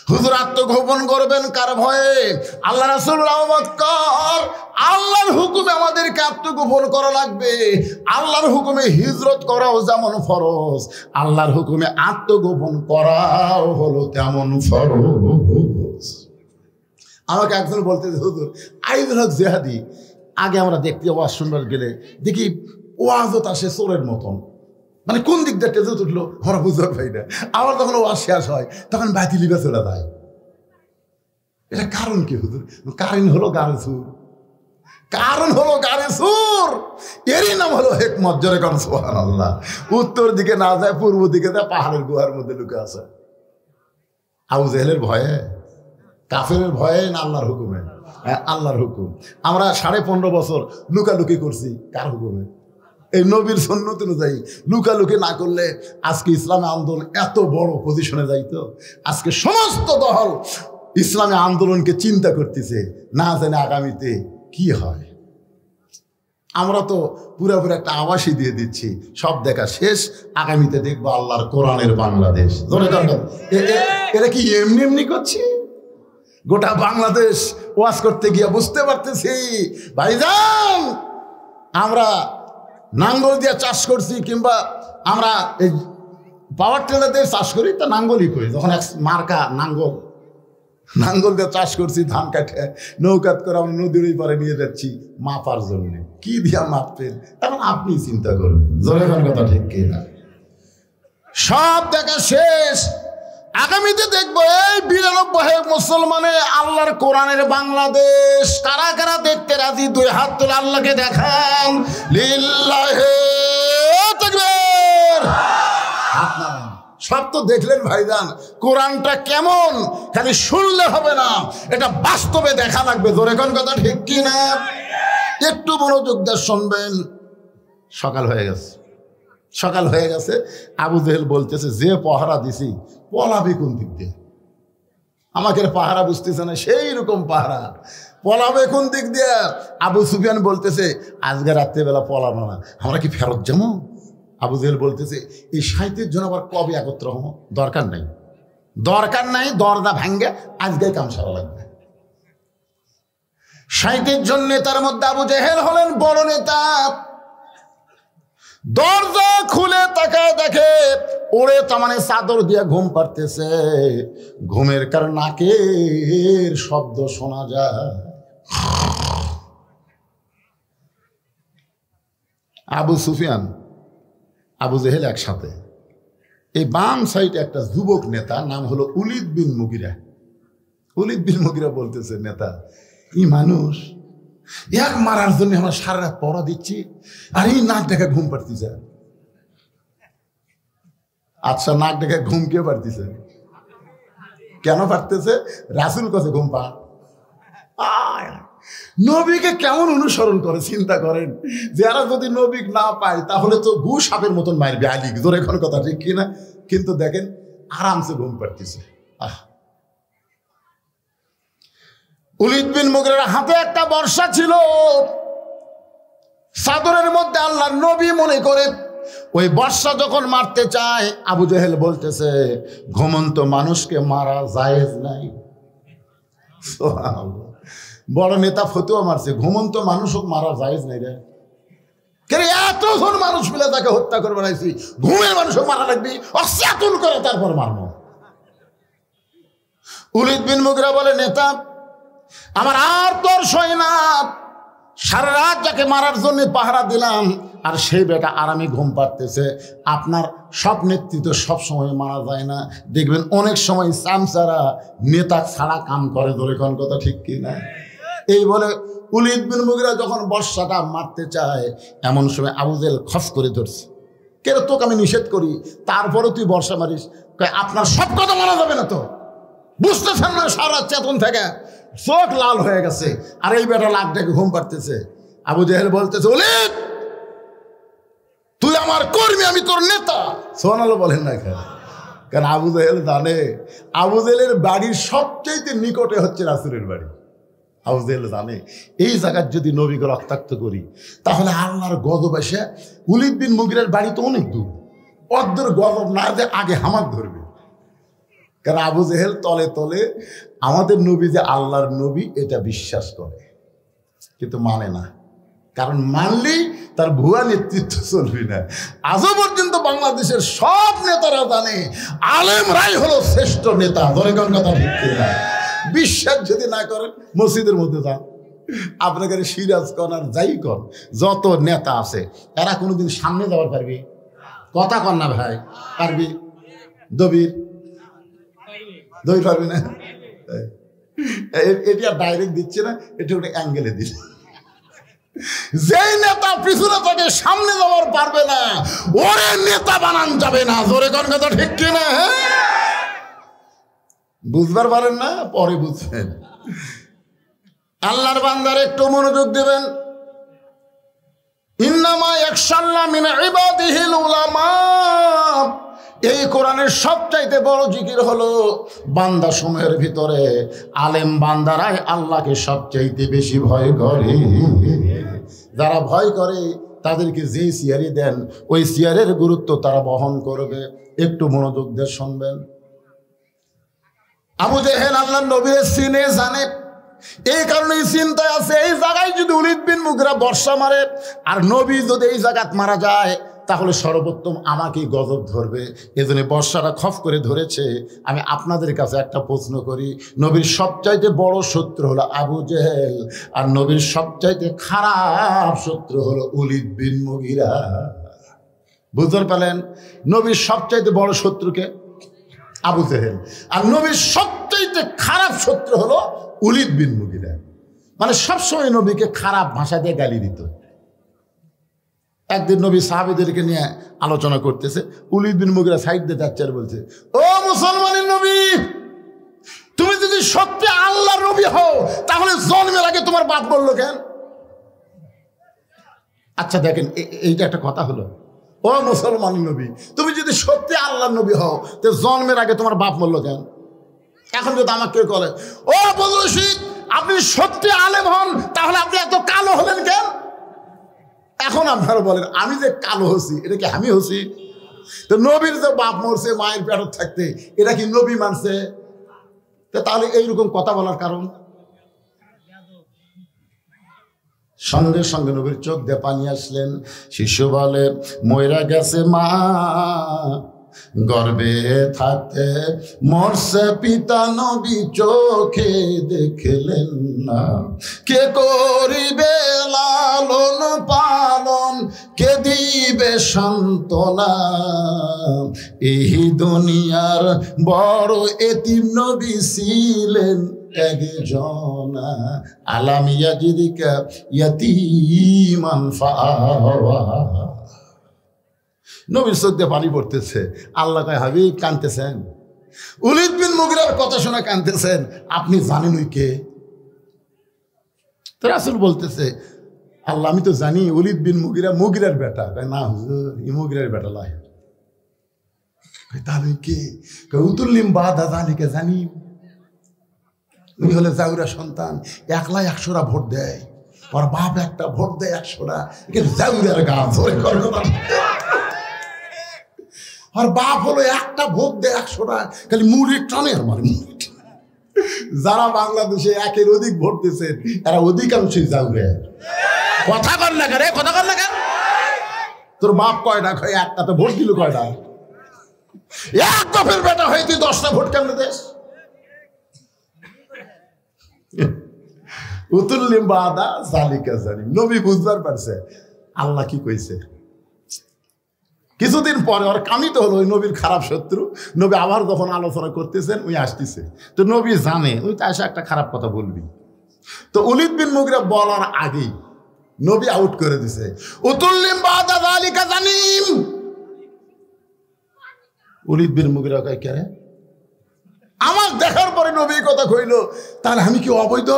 হুজুর আত্মগোপন করবেন কার ভয়ে? আল্লাহ রাসূল, আবু বকর আল্লাহর হুকুমে আমাদেরকে আত্মগোপন করা লাগবে। আল্লাহর হুকুমে হিজরত করাও যেমন ফরজ, আল্লাহর হুকুমে আত্মগোপন করাও হলো তেমন ফরজ। আমাকে একজন বলতে, হুজুর আইদুল হক জিহাদি, আগে আমরা দেখতে ওয়াজ শুনবার গেলে দেখি ওয়াজত আসে চোরের মতন, মানে কোন দিক দিয়ে টেজে উঠলো আমরা বুঝতে পারি না। আবার যখন ওয়াজ শেষ হয় তখন বাতি লিবা চলে যায়। এটা কারণ কি হুজুর? কারণ হলো গাড়ি সুর, কারণ হলো গাড়ি সুর। এরই নাম হলো হিকমত। জোরে কোন সুবহানাল্লাহ। উত্তর দিকে না যায়, পূর্ব দিকে যায়, পাহাড়ের গুহার মধ্যে লুকে আছে। আবু জেহেলের ভয়ে, কাফেরের ভয়ে না আল্লাহর হুকুমে? আল্লাহর হুকুম। আমরা 15.5 বছর লুকালুকি করছি কার হুকুমে? এই নবীর সুন্নত অনুযায়ী। লুকালুকি না করলে আজকে ইসলামী আন্দোলন এত বড় পজিশনে যাইতো। আজকে সমস্ত দল ইসলামী আন্দোলনকে চিন্তা করতেছে, না জানে আগামীতে কি হয়। আমরা তো পুরোপুরি একটা আভাসই দিয়ে দিচ্ছি, সব দেখা শেষ, আগামীতে দেখবো আল্লাহর কোরআনের বাংলাদেশ। এরা কি এমনি এমনি করছি? গোটা বাংলাদেশ ওয়াজ করতে গিয়ে বুঝতে পারতেছি ভাইজান, আমরা নাঙ্গল দিয়ে চাষ করছি, কিংবা আমরা এই পাওয়ার টিলার দিয়ে চাষ করি, তা নাঙ্গলই করি। যখন এক মার্কা নাঙ্গল দিয়ে চাষ করছি, ধান কাটে নৌকাত করে আমরা নদীর ওই পারে নিয়ে যাচ্ছি মাপার জন্য। কি দিয়া মাপতেন এখন আপনি চিন্তা করবেন। জোরে কোন কথা ঠিক কিনা? সব দেখা শেষ, আগামীতে দেখবো এই 92 মুসলমানে আল্লাহর কোরআনের বাংলাদেশ। কারা কারা দেখতে রাজি? 2 হাত তুলে আল্লাহকে দেখান। লিল্লাহি তাকবীর। সব তো দেখলেন ভাইজান, কোরআনটা কেমন খালি শুনলে হবে না, এটা বাস্তবে দেখা লাগবে। জোরে কোন কথা ঠিক কিনা? একটু মনোযোগ দিয়ে শুনবেন। সকাল হয়ে গেছে। আবু জেহেল বলতেছে, যে পাহারা দিছি পলাবে কোন দিক দিয়ে? আমাকে পাহারা বুঝতেছে না, সেই রকম পাহারা, পলাবে কোন দিক দিয়ে? আবু সুফিয়ান বলতেছে, আজকে রাত্রেবেলা পলাবো না, আমরা কি ফেরত যাবো? আবু জেহেল বলতেছে, এই 37 জন আবার কবে একত্র হবো? দরকার নাই, দরজা ভাঙ্গে আজকে কাম সারা লাগবে। 37 জন নেতার মধ্যে আবু জেহেল হলেন বড় নেতা। দরজা খুলে তাকায় দেখে ওরে তামানে চাদর দিয়ে ঘুম পাড়তেছে। ঘুমের কারণে নাকের শব্দ শোনা যায়। আবু সুফিয়ান, আবু জেহেল একসাথে। এই বাম সাইডে একটা যুবক নেতা, নাম হলো উলিদ বিন মুগিরা বলতেছে, নেতা এই মানুষ এক মারার জন্য আমরা সারা রাত পড়া দিচ্ছি, আর এই নাক ডেকে ঘুম পাড়তেছে। আচ্ছা, নাক ডেকে ঘুম কে পাড়তেছে? কেন পাড়তেছে? রাসূল কাছে ঘুম পান। নবীকে কেমন অনুসরণ করে চিন্তা করেন। যারা যদি নবী না পায় তাহলে তো গু সাপের মতন মারবে আলী। জোরে কোন কথা ঠিক কিনা? কিন্তু দেখেন আরামসে ঘুম পাড়তেছে। উলিদ বিন মুগিরার হাতে একটা বর্শা ছিল, চাদরের মধ্যে আল্লাহর নবী মনে করে ওই বর্শা যখন মারতে চায়, আবু জেহেল বলতেছে, ঘুমন্ত মানুষকে মারা জায়েজ নাই। সুবহানাল্লাহ। বড় নেতা ফতুয়া মারছে, ঘুমন্ত মানুষও মারা জায়েজ নাই রে। এতজন মানুষ মিলে তাকে হত্যা করে বানাইছি, ঘুমের মানুষও মারা লাগবি, অচেতন করে তারপর মারবো। উলিদ বিন মুগিরা বলে, নেতা আমার আর তোর সয় না, সারা রাত যাকে মারার জন্য পাহারা দিলাম, আর সেই বেটা আরামে ঘুম পাড়তেছে। আপনার সব নেতৃত্ব সব সময় মারা যায় না, দেখবেন অনেক সময় চামচারা নেতা ছাড়া কাম করে। ধরে কোন কথা ঠিক কিনা? এই বলে উলিদ বিন মুগিরা যখন বর্ষাটা মারতে চায়, এমন সময় আবু জেহেল খস করে ধরছে। কেন তোকে আমি নিষেধ করি, তারপরে তুই বর্ষা মারিস? আপনার সব কথা মানা যাবে না তো, বুঝতেছেন না? সারা চেতন থেকে চোখ লাল হয়ে গেছে, আর এই বেটা লাখ ডেকে ঘুম পাড়তেছে। আবু জেহেল বলতেছে, উলিদ তুই আমার কর্মী, আমি তোর নেতা। সুবহানাল্লাহ বলেন না কেন? কারণ আবু জেহেল জানে আবু জেহেলের বাড়ির সবচেয়ে নিকটে হচ্ছে রাসূলের বাড়ি। আবু জেহেল জানে এই জায়গায় যদি নবীকে রক্তাক্ত করি তাহলে আল্লাহর গজব এসে উলিদ বিন মুগিরার বাড়ি তো অনেক দূর, অর্ধের গজব না যে আগে হামাক ধরবে। কারণ আবু জেহেল তলে তলে আমাদের নবী যে আল্লাহর নবী এটা বিশ্বাস করে, কিন্তু মানে না। কারণ মানলেই তার ভুয়া নেতৃত্ব চলবে না। আজও পর্যন্ত বাংলাদেশের সব নেতারা জানে আলেমরাই হলো শ্রেষ্ঠ নেতা। ধরে কোন কথা ঠিক না? বিশ্বাস যদি না করেন মসজিদের মধ্যে যান, আপনাকে সিরাজ কন আর যাই কন, যত নেতা আছে এরা কোনোদিন সামনে যাওয়ার পারবে? কথা কর না ভাই, পারবি? দবির দবি পারবি না? এটি আর ডাইরেক্ট দিচ্ছে না, এটা ওটা অ্যাঙ্গেলে দিচ্ছে। যেই নেতা পিছনে থেকে সামনে যাওয়ার পারবে না, ওরে নেতা বানান যাবে না। জোরে কোন কথা ঠিক কিনা? বুঝবার পারেন না, পরে বুঝবেন। আল্লাহর বান্দার একটু মনোযোগ দেবেন। ইন্নামা ইয়াখশাল্লাহ মিন ইবাদিহিল উলামা। এই কোরআনের সবচাইতে বড় জিকির হলো বান্দা সময়ের ভিতরে আলেম বান্দারাই আল্লাহকে সবচাইতে বেশি ভয় করে। যারা ভয় করে তাদেরকে যে সিয়ারি দেন ওই সিয়ারের গুরুত্ব তারা বহন করবে। একটু মনোযোগ দিয়ে শুনবেন। আবু জেহেল আল্লাহর নবীর সিনে জানে, এই কারণে চিন্তায় আছে এই জায়গায় যদি ওলীদ বিন মুগীরা বর্ষা মারে আর নবী যদি এই জায়গাত মারা যায় তাহলে সর্বোত্তম আমাকেই গজব ধরবে। এজন্য বর্ষাটা খফ করে ধরেছে। আমি আপনাদের কাছে একটা প্রশ্ন করি, নবীর সবচাইতে বড় শত্রু হলো আবু জেহেল, আর নবীর সবচাইতে খারাপ শত্রু হলো ওলীদ বিন মুগীরা। বুঝতে পারলেন? নবীর সবচাইতে বড় শত্রুকে আবু জেহেল, আর নবীর সবচাইতে খারাপ শত্রু হলো ওলীদ বিন মুগীরা। মানে সবসময় নবীকে খারাপ ভাষা দিয়ে গালি দিত। একদিন নবী সাহাবীদেরকে নিয়ে আলোচনা করতেছে, ওলীদ বিন মুগীরা সাইড দিয়ে যাচ্ছে আর বলছে, ও মুসলমানের নবী, তুমি যদি সত্যি আল্লাহর নবী হও তাহলে জন্মের আগে তোমার বাপ বললো কেন? আচ্ছা দেখেন, এইটা একটা কথা হলো। ও মুসলমানের নবী, তুমি যদি সত্যি আল্লাহর নবী হও তো জন্মের আগে তোমার বাপ বললো কেন? এখন যদি আমাকে কেউ বলে, ও বদর রশিদ, আপনি সত্যি আলেম হন তাহলে আপনি এত কালো হলেন কেন? এখন আপনারা বলেন, আমি যে কালো হচ্ছি এটা কি আমি হচ্ছি? তো নবীর যে বাপ মরছে মায়ের পেটত থাকতে, এটা কি নবী মানছে? তাহলে এইরকম কথা বলার কারণ? সঙ্গে সঙ্গে নবীর চোখ দিয়ে পানি আসলেন। শিশু বলে, মইরা গেছে মা, গর্বে থাকতে মরছে পিতা, নবী চোখে দেখলেন না। কে করিবে লালন পালন, কে দিবে সান্ত্বনা? এই দুনিয়ার বড় এতিম নবী ছিলেন একজনা। আলাম ইয়াজিদিকা ইয়াতীমান ফাআওয়া। নবীর চোখ দিয়ে পানি পড়তেছে। আল্লাহ কয়, হাবিব কাঁদতেছেন? ওলীদ বিন মুগীরার কথা শুনে কাঁদতেছেন? আপনি জানেন ওই কে? তো রাসূল বলতেছে, আল্লাহ আমি তো জানি ওলীদ বিন মুগীরা মুগীরার বেটা। না হুজুর, ই মুগীরার বেটা লয়। তাহলে কে? উতুল্লিম বাদা যালিকা জানি। উনি হলে জাউরা সন্তান, একলা 100টা ভোট দেয়। ওর বাপ একটা ভোট দেয় 100টা। জাউরার গাছ আর বাপ হলো একটা ভোট দেয় 100টা, খালি মুড়ি টানে আর মানে। যারা বাংলাদেশে একের অধিক ভোট দিচ্ছেন তারা অধিকাংশই জাউরে। কথা কর না কেন? কথা কর না কেন? তোর বাপ কয়টা? একটা। তো ভোট দিল কয়টা? এক বাপের বেটা হয়ে তুই 10টা ভোট কেমনে দেশ? উতুল্লিম বাদা যালিকা জানি। নবী বুঝবার পারছে আল্লাহ কি কইছে। কিছুদিন পরে ওর কামিত হলো ওই নবীর খারাপ শত্রু। নবী আবার যখন আলোচনা করতেছেন ওই আসতেছে, তো নবী জানে ওই তো এসে একটা খারাপ কথা বলবি। তো ওলীদ বিন মুগীরা বলার আগেই নবী আউট করে দিছে, উতুল্লিম বাদা যালিকা জানিম। ওলীদ বিন মুগীরা কয়, কে রে? আমার দেখার পরে নবী কথা কইল, তাহলে আমি কি অবৈধ?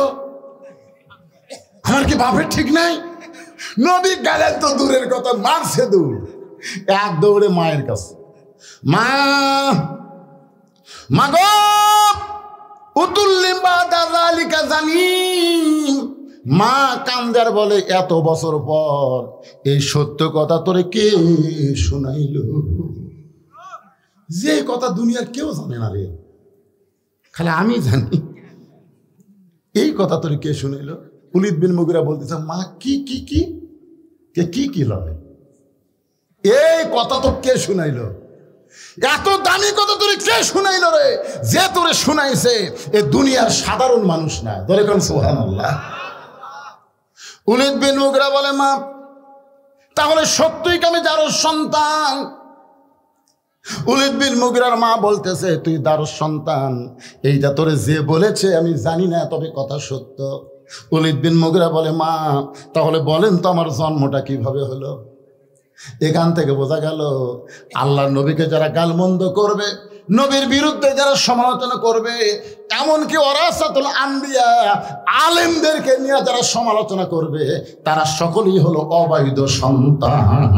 আমার কি বাপের ঠিক নাই? নবী গেলেন তো দূরের কথা, মারছে দৌড়। এক দৌড়ে মায়ের কাছে, মা, মা গো, উতুল্লিম বাদা যালিকা জানিম। মা কান্দার বলে, এত বছর পর এই সত্য কথা তোরে কে শুনাইল? যে কথা দুনিয়ার কেউ জানে না রে, খালি আমি জানি। এই কথা তোরে কে শুনাইল? ওলীদ বিন মুগীরা বলতেছে, মা কি কি কি কি কি লয়? এই কথা তো কে শুনাইল? এত দামি কথা তোরে কে শুনাইল রে? যে তোরে শুনাইছে এ দুনিয়ার সাধারণ মানুষ না। ধরে কোন সুবহানাল্লাহ। ওলীদ বিন মুগীরা বলে, মা তাহলে সত্যই কি আমি যার সন্তান? ওলীদ বিন মুগিরার মা বলতেছে, তুই দারুস সন্তান, এইটা তোরে যে বলেছে আমি জানি না, তবে কথা সত্য। ওলীদ বিন মুগিরা বলে, মা তাহলে বলেন তো আমার জন্মটা কিভাবে হলো? এখান থেকে বোঝা গেল আল্লাহর নবীকে যারা গালমন্দ করবে, নবীর বিরুদ্ধে যারা সমালোচনা করবে, এমনকি ওরাসাতুল আম্বিয়া আলেমদেরকে নিয়ে যারা সমালোচনা করবে, তারা সকলেই হলো অবৈধ সন্তান।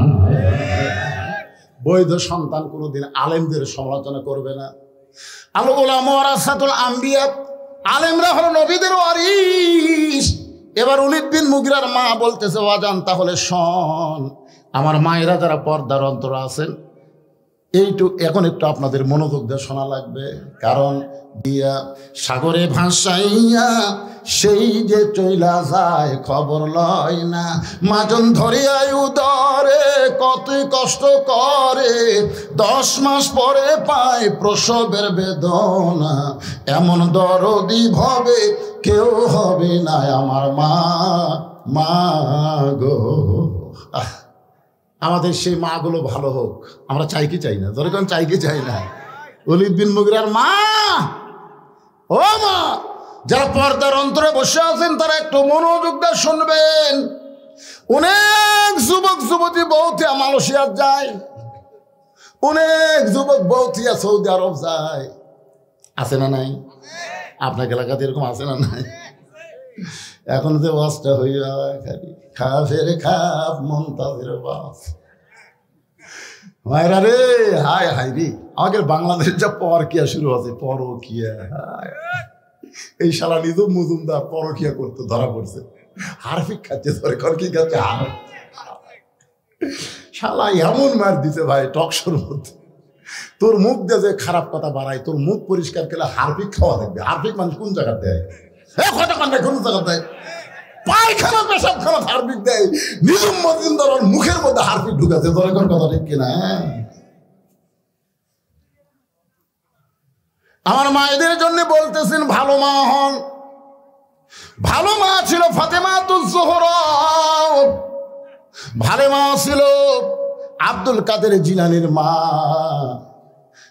বৈধ সন্তান কোনোদিন আলেমদের সমালোচনা করবে না। আল উলামা ওয়ারাসাতুল আম্বিয়া, আলেমরা হলো নবীদের ওয়ারিস। এবার ওলীদ বিন মুগিরার মা বলতেছে, ওয়াজান তাহলে শোন, আমার মায়েরা যারা পর্দার অন্তর আছেন, এখন একটু আপনাদের মনোযোগ দিয়ে শোনা লাগবে। কারণ দিয়া সাগরে ভাসাইয়া সেই যে চইলা যায়, খবর লয় না। মাজন ধরিয়াই উদরে কত কষ্ট করে, 10 মাস পরে পায় প্রসবের বেদনা। এমন দরদি ভাবে কেউ হবে না আমার মা, মা গো। আমাদের সেই মাগুলো ভালো হোক, আমরা চাই কি চাই না? যেরকম চাই কি চাই না? ওলীদ বিন মুগিরার মা, ও মা, যারা পর্দার অন্তরে বসে আছেন তারা একটু মনোযোগ দিয়ে শুনবেন। অনেক যুবক যুবতী বৌথিয়া মালয়েশিয়া যায়, অনেক যুবক বৌথিয়া সৌদি আরব যায়, আছে না নাই? আপনার এলাকাতে এরকম আছে না নাই? এখন যে ওয়াজটা হইয়া খালি খাফের খাপ মন্তাজের বাস, মায়েরা রে, হায় হায় রে, আমাদের বাংলাদেশের যা পরকিয়া শুরু আছে, পরকিয়া। এই শালা নিজম মজুমদার পরকিয়া করতে ধরা পড়ছে, হারফিক খাচ্ছে, কি খাচ্ছে, শালা এমন মার দিছে ভাই টকশোর মধ্যে। তোর মুখ দিয়ে যে খারাপ কথা বাড়ায়, তোর মুখ পরিষ্কার করলে হারফিক খাওয়া দেখবে। হারফিক মানুষ কোন জায়গা দেয়? কোন জায়গা দেয়? পায়খানা পেশাবখানা হারপিক দেয়। নিজম মজুমদার মুখের মধ্যে হারপিক ঢুকাছে। তোর এখন কথা ঠিক কিনা? আমার মায়েদের জন্য বলতেছেন ভালো মা হন। ভালো মা ছিল ফাতেমাতুজ যোহরা, ভালো মা ছিল আব্দুল কাদের জিলানীর মা।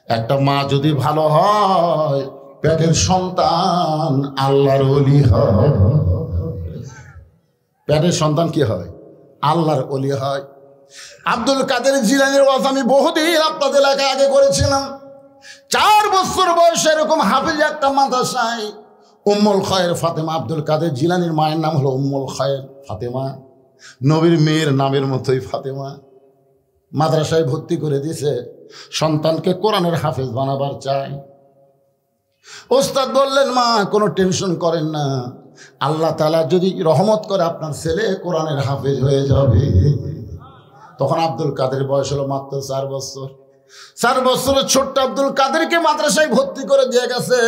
একটা মা যদি ভালো হয়, পেটের সন্তান আল্লাহর ওলি হয়। পেটের সন্তান কি হয়? আল্লাহর ওলি হয়। আব্দুল কাদের জিলানীর ওয়াজ আমি বহুদিন আপনাদের এলাকায় আগে করেছিলাম। 4 বছর বয়সে এরকম হাফিজ একটা মাদ্রাসায় উম্মুল খায়ের ফাতেমা, আব্দুল কাদের জিলানীর মায়ের নাম হলো উম্মুল খায়ের ফাতেমা, নবীর মেয়ের নামের মতোই ফাতেমা। মাদ্রাসায় ভর্তি করে দিয়েছে, সন্তানকে কোরআনের হাফেজ বানাবার চাই। ওস্তাদ বললেন, মা কোনো টেনশন করেন না, আল্লাহ তাআলা যদি রহমত করে আপনার ছেলে কোরআনের হাফেজ হয়ে যাবে। তখন আব্দুল কাদের বয়স হলো মাত্র 4 বছর। 4 বছরের ছোট্ট আব্দুল কাদেরকে মাদ্রাসায় ভর্তি করে দিয়ে গেছে।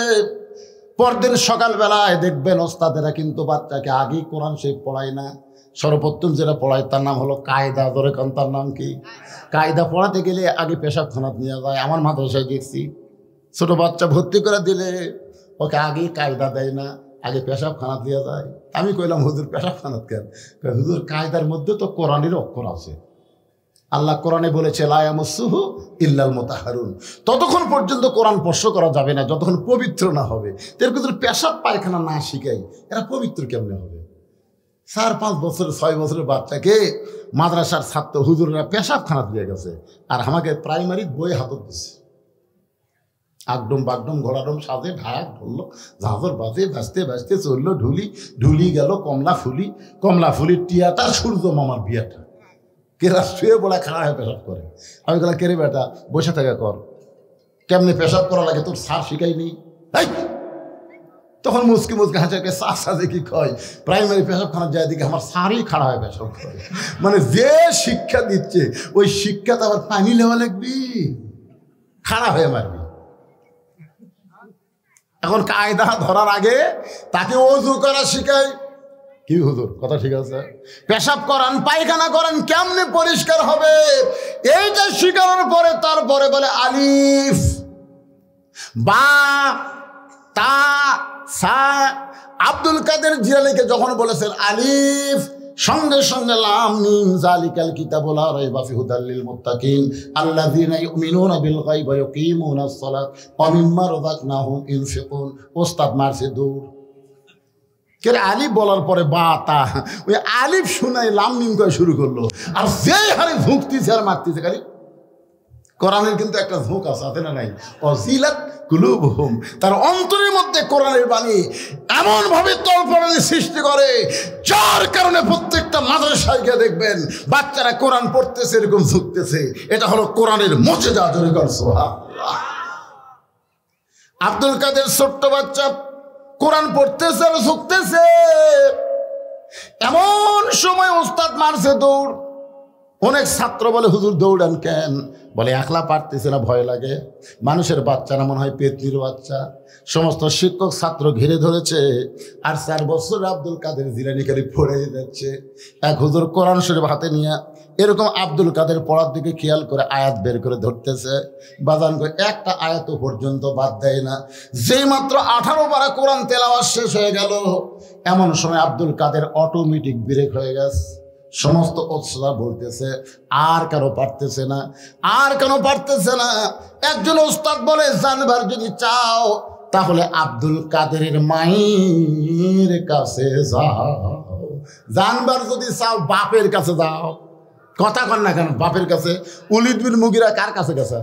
পরদিন সকালবেলায় দেখবেন ওস্তাদেরা কিন্তু বাচ্চাকে আগেই কোরআন শরীফ পড়ায় না, সর্বপ্রথম যেটা পড়ায় তার নাম হলো কায়দা। ধরে কারণ তার নাম কি? কায়দা পড়াতে গেলে আগে পেশাবখানাত নিয়ে যায়। আমার মাদ্রাসায় দেখছি ছোট বাচ্চা ভর্তি করে দিলে ওকে আগেই কায়দা দেয় না, আগে পেশাবখানাত দিয়ে যায়। আমি কইলাম, হুজুর পেশাবখানাত কেন? হুজুর কায়দার মধ্যে তো কোরআনের অক্ষর আছে। আল্লাহ কোরআনে বলেছে লা ইয়ামাসসুহু ইল্লাল মুতাহহারুন। ততক্ষণ পর্যন্ত কোরআন স্পর্শ করা যাবে না যতক্ষণ পবিত্র না হবে। এরকম যদি পেশাব পায়খানা না শিখাই, এরা পবিত্র কেমনে হবে? 4-5 বছর 6 বছরের বাচ্চাকে মাদ্রাসার ছাত্র হুজুররা পেশাবখানা দিয়ে গেছে, আর আমাকে প্রাইমারি বই হাতত দিচ্ছে। আগডম বাগডম ঘোড়াডম সাজে ঢাক ধরলো, ঝাঁঝর বাজে, ভাসতে ভাসতে চললো ঢুলি, ঢুলি গেল কমলা ফুলি, কমলা ফুলির টিয়াটা সূর্য মামার বিয়াটা। কেরা শুয়ে বলা খাড়া হয়ে পেশাব করে। আমি বললাম, কেরে বেটা বসে থাকা কর, কেমনে পেশাব করা লাগে তোর স্যার শিখাইনি? তখন মুসকি মুসকি হাঁচাকে সার সাজে কি কয়, প্রাইমারি পেশাবখানা যায় দিকে আমার স্যারই খাড়া হয়ে পেশাব করে। মানে যে শিক্ষা দিচ্ছে ওই শিক্ষাতে আবার পানি নেওয়া লাগবি, খাড়া হয়ে মারবি। এখন কায়দা ধরার আগে তাকে ওযু করা শিখায়। কি হুজুর কথা ঠিক আছে? পেশাব করান, পায়খানা করেন, কেমনে পরিষ্কার হবে এইটা শিখানোর পরে তারপরে বলে আলিফ বা তা সা। আব্দুল কাদের জিলানীকে যখন বলেছেন আলিফ, সঙ্গে সঙ্গে লাম মিম যালিকাল কিতাবু লা রাইবা ফিহি হুদাল লিল মুত্তাকিন আল্লাযীনা ইউমিনুনা বিল গায়বি ওয়া ইউকিমুনাস সালাত ওয়া মিম্মা রাযাকনাহুম ইউনফিকুন। ওস্তাদ মারছে দৌড়। কে আলিফ বলার পরে বা তা ওই আলিফ শুনাই লাম মিম করে শুরু করলো, আর যেই হারে ঝুঁকতিছে আর মারতেছে খালি। কোরআনের কিন্তু একটা ঝোঁক আছে না নাই? অজিলাত কুলুবহুম, তার অন্তরের মধ্যে কোরআনের বাণী এমন ভাবে তলপড়ানি সৃষ্টি করে, যার কারণে প্রত্যেকটা মাদ্রাসায় গিয়ে দেখবেন বাচ্চারা কোরআন পড়তেছে এরকম ঝুঁকতেছে। এটা হলো কোরআনের মুজিজা। জোরে কর সুবহানাল্লাহ। আব্দুল কাদের ছোট্ট বাচ্চা কোরআন পড়তেছে আর ঝুঁকতেছে। এমন সময় ওস্তাদ মারছে দৌড়। অনেক ছাত্র বলে হুজুর দৌড়ান কেন? বলে একলা পারতেছে না, ভয় লাগে। মানুষের বাচ্চা না, মনে হয় পেতনির বাচ্চা। সমস্ত শিক্ষক ছাত্র ঘিরে ধরেছে, আর 4 বছর আব্দুল কাদের জিলানী খালি পড়ে যাচ্ছে। এক হুজুর কোরআন শরীফ হাতে নিয়ে এরকম আব্দুল কাদের পড়ার দিকে খেয়াল করে আয়াত বের করে ধরতেছে। বাজান করে একটা আয়াত পর্যন্ত বাদ দেয় না। যেই মাত্র 18 পারা কোরআন তেলাওয়াত শেষ হয়ে গেল, এমন সময় আব্দুল কাদের অটোমেটিক ব্রেক হয়ে গেছে। সমস্ত ওস্তাদ বলতেছে আর কেন পারতেছে না, আর কেন পারতেছে না। একজন ওস্তাদ বলে জানবার যদি চাও তাহলে আব্দুল কাদেরের মায়ের কাছে যাও। জানবার যদি চাও বাপের কাছে যাও। কথা কন না কেন? বাপের কাছে। ওলীদ বিন মুগীরা কার কাছে গেছে?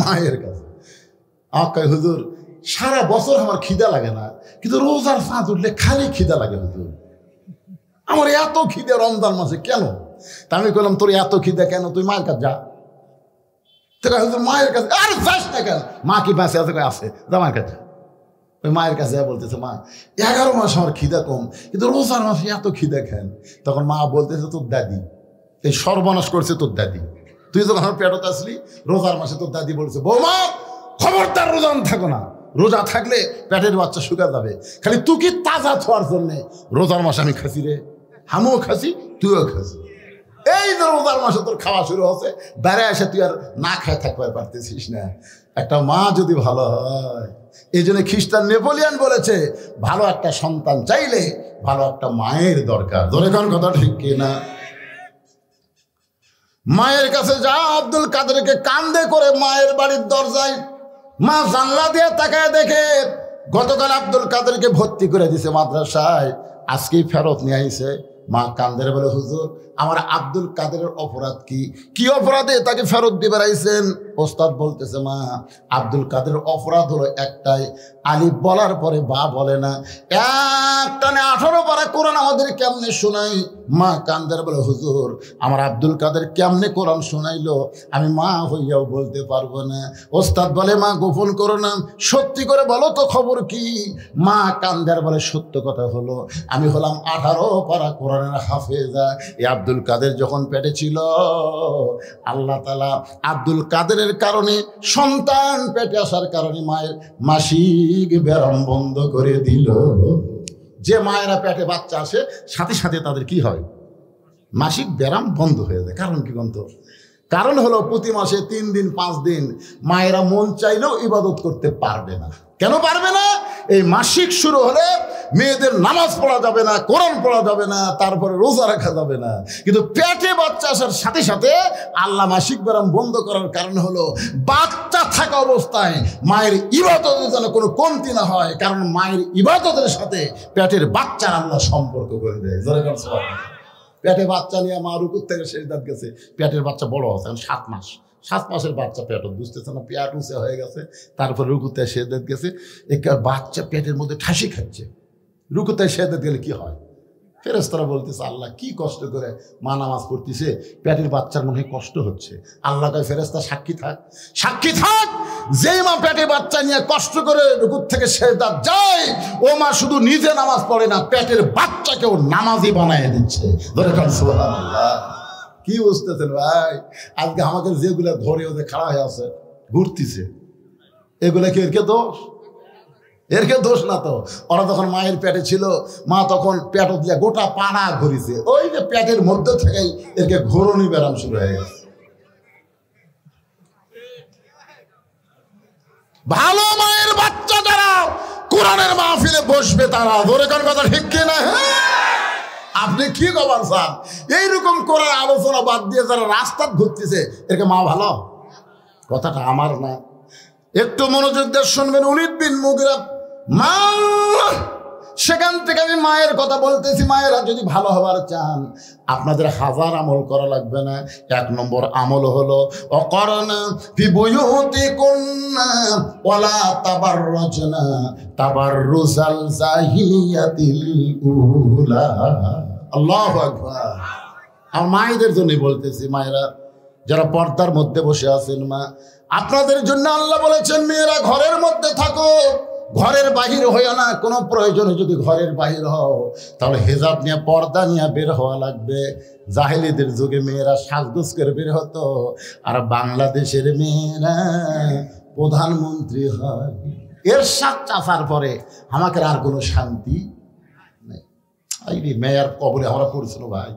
মায়ের কাছে। আকাই হুজুর সারা বছর আমার খিদা লাগে না, কিন্তু রোজার ফাঁদ উঠলে খালি খিদা লাগে হুজুর। আমার এত খিদে রমজান মাসে কেন? তা আমি বললাম তোর এত খিদে কেন? তুই মায়ের কাছে যা। মায়ের কাছে আর যাস না কেন? মা কি বাঁচে আছে? আছে, যা মায়ের কাছে। ওই মায়ের কাছে বলতেছে মা 11 মাস আমার খিদা কম, কিন্তু রোজার মাসে এত খিদা খেন। তখন মা বলতেছে তোর দাদি এই সর্বনাশ করছে, তোর দাদি। তুই যখন আমার পেটত আসলি রোজার মাসে তোর দাদি বলছে বৌমা খবরদার রোজা থাকো না, রোজা থাকলে পেটের বাচ্চা শুকা যাবে। খালি তুই কি তাজা থাকার জন্যে রোজার মাসে আমি খাসি রে, আমিও খাসি তুইও খাসি। এই যে রোজার মাসে তোর খাওয়া শুরু হচ্ছে, বেড়ে এসে তুই আর না খায় থাকতে পারতেছিস না। একটা মা যদি ভালো হয়, এই জন্য খ্রিস্টান নেপোলিয়ান বলেছে ভালো একটা সন্তান চাইলে ভালো একটা মায়ের দরকার। ধরে কোন কথা ঠিক কিনা? মায়ের কাছে যা। আব্দুল কাদেরকে কান্দে করে মায়ের বাড়ির দরজায়, মা জানলা দিয়ে তাকায় দেখে গতকাল আব্দুল কাদেরকে ভর্তি করে দিছে মাদ্রাসায়, আজকেই ফেরত নিয়ে আইছে। মা কান্দের বলে হুজুর আমার আব্দুল কাদেরের অপরাধ কি? কি অপরাধে তাকে ফেরত দিয়ে বেড়াইছেন? ওস্তাদ বলতেছে মা আব্দুল কাদের অপরাধ হলো একটাই, আলিফ বলার পরে বা বলে না। একটানে 18 পারা কোরআন আমাদের কেমনে শোনাই? মা কান্দের বলে হুজুর আমার আব্দুল কাদের কেমনে কোরআন শোনাইলো আমি মা হইয়াও বলতে পারবো না। ওস্তাদ বলে মা গোপন করো না, সত্যি করে বলো তো খবর কি? মা কান্দের বলে সত্য কথা হলো আমি হলাম 18 পারা কোরআনের হাফেজা। এই আব্দুল কাদের যখন পেটে ছিল, আল্লাহ তাআলা আব্দুল কাদেরের কারণে সন্তান পেটে আসার কারণে মায়ের মাসিক ব্যারাম বন্ধ করে দিল। যে মায়েরা পেটে বাচ্চা আসে সাথে সাথে তাদের কি হয়? মাসিক ব্যারাম বন্ধ হয়ে যায়। কারণ কি বন্ধ? কারণ হলো প্রতি মাসে 3 দিন 5 দিন মায়েরা মন চাইলেও ইবাদত করতে পারবে না। কেন পারবে না? এই মাসিক শুরু হলে মেয়েদের নামাজ পড়া যাবে না, কোরআন পড়া যাবে না, তারপরে রোজা রাখা যাবে না। কিন্তু পেটে বাচ্চা আসার সাথে সাথে আল্লাহ মাসিক ব্যারাম বন্ধ করার কারণ হলো বাচ্চা থাকা অবস্থায় মায়ের ইবাদতের যেন কোনো কমতি না হয়। কারণ মায়ের ইবাদতের সাথে পেটের বাচ্চার আল্লাহ সম্পর্ক করে দেয়। পেটে বাচ্চা নিয়ে মা রুকুর থেকে সেজদাত গেছে, পেটের বাচ্চা বড় হচ্ছে 7 মাস। 7 মাসের বাচ্চা পেট বুঝতেছে না, পেট উঁচে হয়ে গেছে। তারপরে রুকুতে সেজদাত গেছে, একটা বাচ্চা পেটের মধ্যে ঠাসি খাচ্ছে। রুকুতে সেজদাত গেলে কি হয়? ফেরেশতারা বলতেছে আল্লাহ কি কষ্ট করে মা নামাজ পড়তেছে, পেটের বাচ্চার মনে কষ্ট হচ্ছে। আল্লাহ কয় ফেরেশতা সাক্ষী থাক, সাক্ষী থাক। যেই মা পেটে বাচ্চা নিয়ে কষ্ট করে রুকুর থেকে সেজদাত যায়, ও মা শুধু নিজে নামাজ পড়ে না, পেটের বাচ্চাকেও নামাজি বানায় দিচ্ছে। ধরে কান সুবহানাল্লাহ। কি বুঝতেছেন ভাই? আজকে আমাকে যেগুলো ধরে ওদের খাড়া হয়ে আছে ঘুরতেছে, এগুলা কি এরকে দোষ? এরকে দোষ না তো। ওরা তখন মায়ের পেটে ছিল, মা তখন পেট দিয়ে গোটা পাড়া ঘুরিছে। ওই যে পেটের মধ্যে থেকেই এরকে ঘোরনি ব্যারাম শুরু হয়ে গেছে। ভালো মায়ের বাচ্চা যারা কোরআনের মাহফিলে বসবে তারা, ধরে কোন কথা ঠিক কিনা? আপনি কি কবার চান? এইরকম করার আলোচনা বাদ দিয়ে যারা রাস্তা ঘুরতেছে এরকে মা ভালো, কথাটা আমার না। একটু মনোযোগ দিয়ে শুনবেন। ওলীদ বিন মুগীরা মা, সেখান থেকে আমি মায়ের কথা বলতেছি। মায়েরা যদি ভালো হবার চান আপনাদের হাজার আমল করা লাগবে না। 1 নম্বর আমল হলো অকরনা ফি বুয়ুতিকুন্না ওয়ালা তাবাররাজনা তাবাররুজাল জাহিলিয়াতিল উলা। আল্লাহু আকবার। আর মায়েদের জন্য বলতেছি, মায়েরা যারা পর্দার মধ্যে বসে আছেন, মা আপনাদের জন্য আল্লাহ বলেছেন মেয়েরা ঘরের মধ্যে থাকো, ঘরের বাহির হইও না। কোনো প্রয়োজনে যদি ঘরের বাহির হও তাহলে হেজাব নিয়ে পর্দা নিয়ে বের হওয়া লাগবে। জাহেলিদের যুগে মেয়েরা সাজগোজ করে বের হতো, আর বাংলাদেশের মেয়েরা প্রধানমন্ত্রী হয়। এর সাত চাষার পরে আমাকে আর কোনো শান্তি নেই। এই মেয়ের কবরে আমরা পড়ছিল ভাই।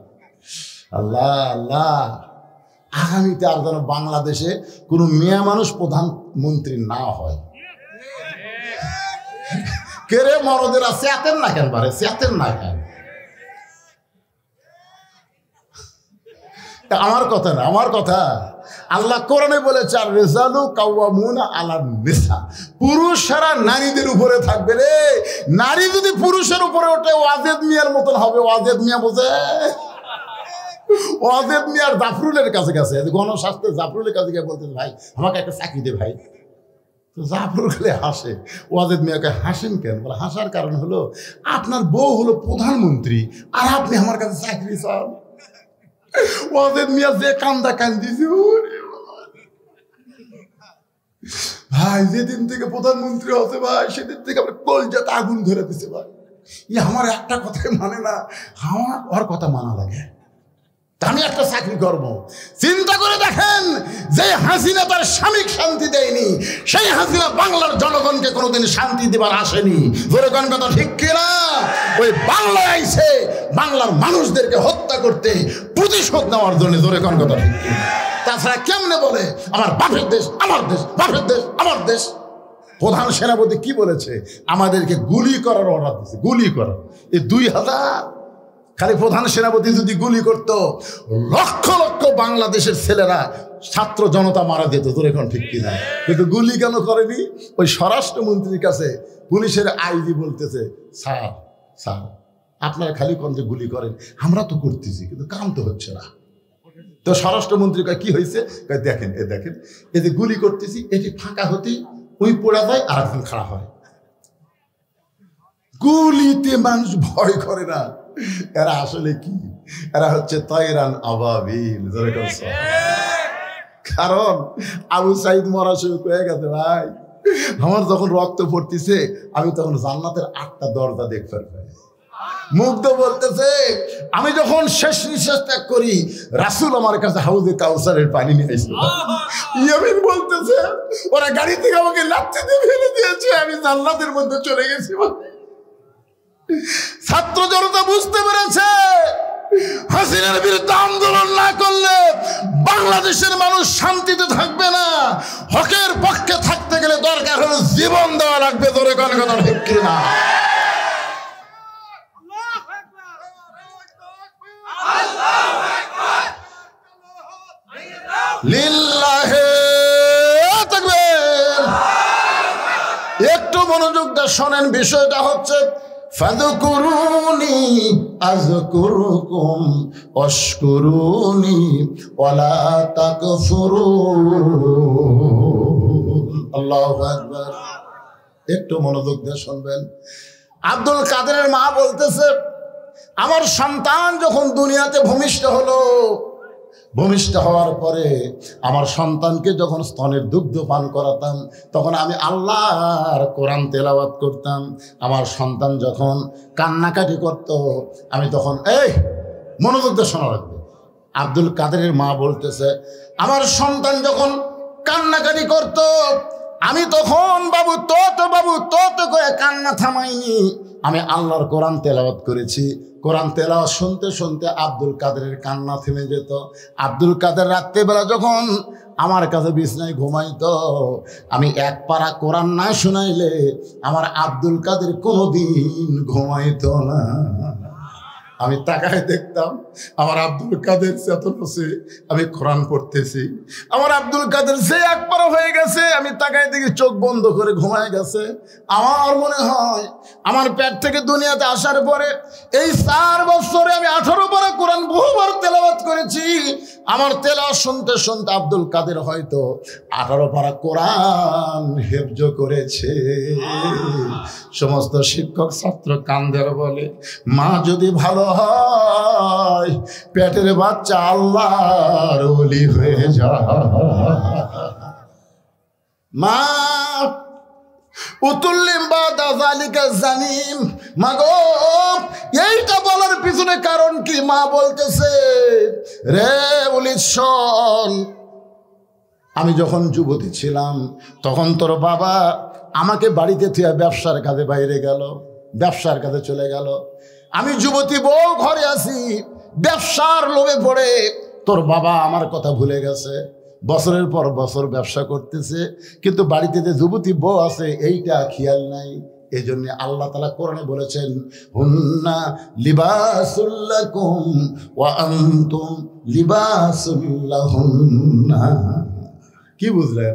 আল্লাহ আল্লাহ, আগামীতে আর যেন বাংলাদেশে কোনো মেয়ে মানুষ প্রধানমন্ত্রী না হয়। কেরে মরদেরা চেতেন না কেন? বারে চেতেন না কেন? আমার কথা না, আমার কথা। আল্লাহ কোরআনে বলেছে আর রিজালু কাওয়ামুনা আলান নিসা, পুরুষরা নারীদের উপরে থাকবে রে। নারী যদি পুরুষের উপরে ওঠে ওয়াজেদ মিয়ার মতন হবে। ওয়াজেদ মিয়া বোঝে? ওয়াজেদ মিয়ার জাফরুলের কাছে গেছে, গণস্বাস্থ্যের জাফরুলের কাছে গিয়ে বলতেছে ভাই আমাকে একটা চাকরি দে ভাই। তো জাফরুল খালি হাসে। ওয়াজেদ মিয়াকে হাসেন কেন? বলে হাসার কারণ হলো আপনার বউ হলো প্রধানমন্ত্রী আর আপনি আমার কাছে চাকরি চান। ওয়াজেদ মিয়া যে কান্দা কান্দিছে ভাই, যেদিন থেকে প্রধানমন্ত্রী হতে ভাই সেদিন থেকে আমার কলজাতে আগুন ধরে দিছে ভাই। আমার একটা কথাই মানে না, আমার ওর কথা মানা লাগে। আমি একটা চাকরি করবো। চিন্তা করে দেখেন, যে হাসিনা তার স্বামীকে শান্তি দেয়নি, সেই হাসিনা বাংলার জনগণকে কোনোদিন শান্তি দেবার আসেনি। জোরেগণ কথা ঠিক কিনা? ওই বাংলায় আইছে বাংলার মানুষদেরকে হত্যা করতে, প্রতিশোধ নেওয়ার জন্য। জোরেগণ কথা ঠিক কিনা? তাছাড়া কেমনে বলে আমার বাপের দেশ, আমার দেশ, বাপের দেশ, আমার দেশ? প্রধান সেনাপতি কি বলেছে? আমাদেরকে গুলি করার অর্ডার দিচ্ছে, গুলি করার। এই 2000 খালি প্রধান সেনাপতি যদি গুলি করত, লক্ষ লক্ষ বাংলাদেশের ছেলেরা ছাত্র জনতা মারা যেত। তোর এখন ঠিক কিনা? কিন্তু গুলি কেন করেনি? ওই স্বরাষ্ট্রমন্ত্রীর কাছে পুলিশের আইজি বলতেছে স্যার স্যার আপনারা খালি কোন যে গুলি করেন, আমরা তো করতেছি কিন্তু কাম তো হচ্ছে না। তো স্বরাষ্ট্রমন্ত্রী কয় কি হয়েছে? দেখেন দেখেন এই যে গুলি করতেছি, এটি ফাঁকা হতেই ওই পোড়া যায় আর একজন খাড়া হয়। গুলিতে মানুষ ভয় করে না। এরা আসলে কি? এরা হচ্ছে তয়রান আবাবিল। কারণ আবু সাইদ মরা শুরু হয়ে গেছে ভাই। আমার যখন রক্ত পড়তেছে আমি তখন জান্নাতের 8টা দরজা দেখতে পাই। মুগ্ধ বলতেছে আমি যখন শেষ নিঃশ্বাস ত্যাগ করি রাসূল আমার কাছে হাউজে কাউসারের পানি নিয়ে আসলো। ইয়ামিন বলতেছে ওরা গাড়ি থেকে আমাকে লাথি দিয়ে ফেলে দিয়েছে, আমি জান্নাতের মধ্যে চলে গেছি। ছাত্র জনতা বুঝতে পেরেছে হাসিনার বিরুদ্ধে আন্দোলন না করলে বাংলাদেশের মানুষ শান্তিতে থাকবে না। হকের পক্ষে থাকতে গেলে দরকার হলো জীবন দেওয়া লাগবে। ধরে কোন কথা ঠিক কিনা? লিল্লাহে তাকবীর। একটু মনোযোগ দিয়ে শোনেন, বিষয়টা হচ্ছে ফাযকুরুনি আযকুরুকুম ওয়াশকুরুনি ওয়ালা তাকফুরুন। আল্লাহু আকবার। একটু মনোযোগ দিয়ে শুনবেন। আব্দুল কাদেরের মা বলতেছে আমার সন্তান যখন দুনিয়াতে ভূমিষ্ঠ হলো, ভূমিষ্ঠ হওয়ার পরে আমার সন্তানকে যখন স্তনের দুগ্ধ পান করাতাম তখন আমি আল্লাহর কোরআন তেলাওয়াত করতাম। আমার সন্তান যখন কান্নাকাটি করত আমি তখন মনোযোগ দিয়ে শোনা রাখবে। আব্দুল কাদেরের মা বলতেছে আমার সন্তান যখন কান্নাকাটি করত আমি তখন বাবু তো করে কান্না থামাইনি, আমি আল্লাহর কোরআন তেলাওয়াত করেছি। কোরআন তেলাওয়াত শুনতে শুনতে আব্দুল কাদেরের কান্না থেমে যেত। আব্দুল কাদের রাত্রেবেলা যখন আমার কাছে বিছনায় ঘুমাইতো আমি এক পারা কোরআন না শুনাইলে আমার আব্দুল কাদের কোনোদিন ঘুমাইতো না। আমি তাকায় দেখতাম আমার আব্দুল কাদের চেতনছে, আমি কোরআন পড়তেছি। আমার আব্দুল কাদের যে একবার হয়ে গেছে, আমি তাকায় দেখি চোখ বন্ধ করে ঘুমায় গেছে। আমার মনে হয় আমার পেট থেকে দুনিয়াতে আসার পরে এই 4 বছরে আমি 18 পারা কোরআন বহুবার তেলাওয়াত করেছি। আমার তেলাওয়াত শুনতে শুনতে আব্দুল কাদের হয়তো 18 পারা কোরআন হেফজ করেছে। সমস্ত শিক্ষক ছাত্র কান্দের বলে, মা যদি ভালো হয় পেটের বাচ্চা আল্লাহর ওলি হয়ে যায়। মা উতুল্লিম বাদা যালিকা জানিম, মাগো এইটা বলার পিছনে কারণ কি? মা বলতেছে, রে উলিস শোন, আমি যখন যুবতী ছিলাম তখন তোর বাবা আমাকে বাড়িতে থুয়া ব্যবসার কাজে বাইরে গেল, ব্যবসার কাজে চলে গেল। আমি যুবতী বউ ঘরে আছি, ব্যবসার লোভে পড়ে তোর বাবা আমার কথা ভুলে গেছে। বছরের পর বছর ব্যবসা করতেছে, কিন্তু বাড়িতে যে যুবতী বউ আছে এইটা খেয়াল নাই। এই জন্য আল্লাহ তাআলা কোরআনে বলেছেন, হুন্না লিবাসুল লাকুম ওয়া আনতুম লিবাসুল লাহুন্না। কি বুঝলেন?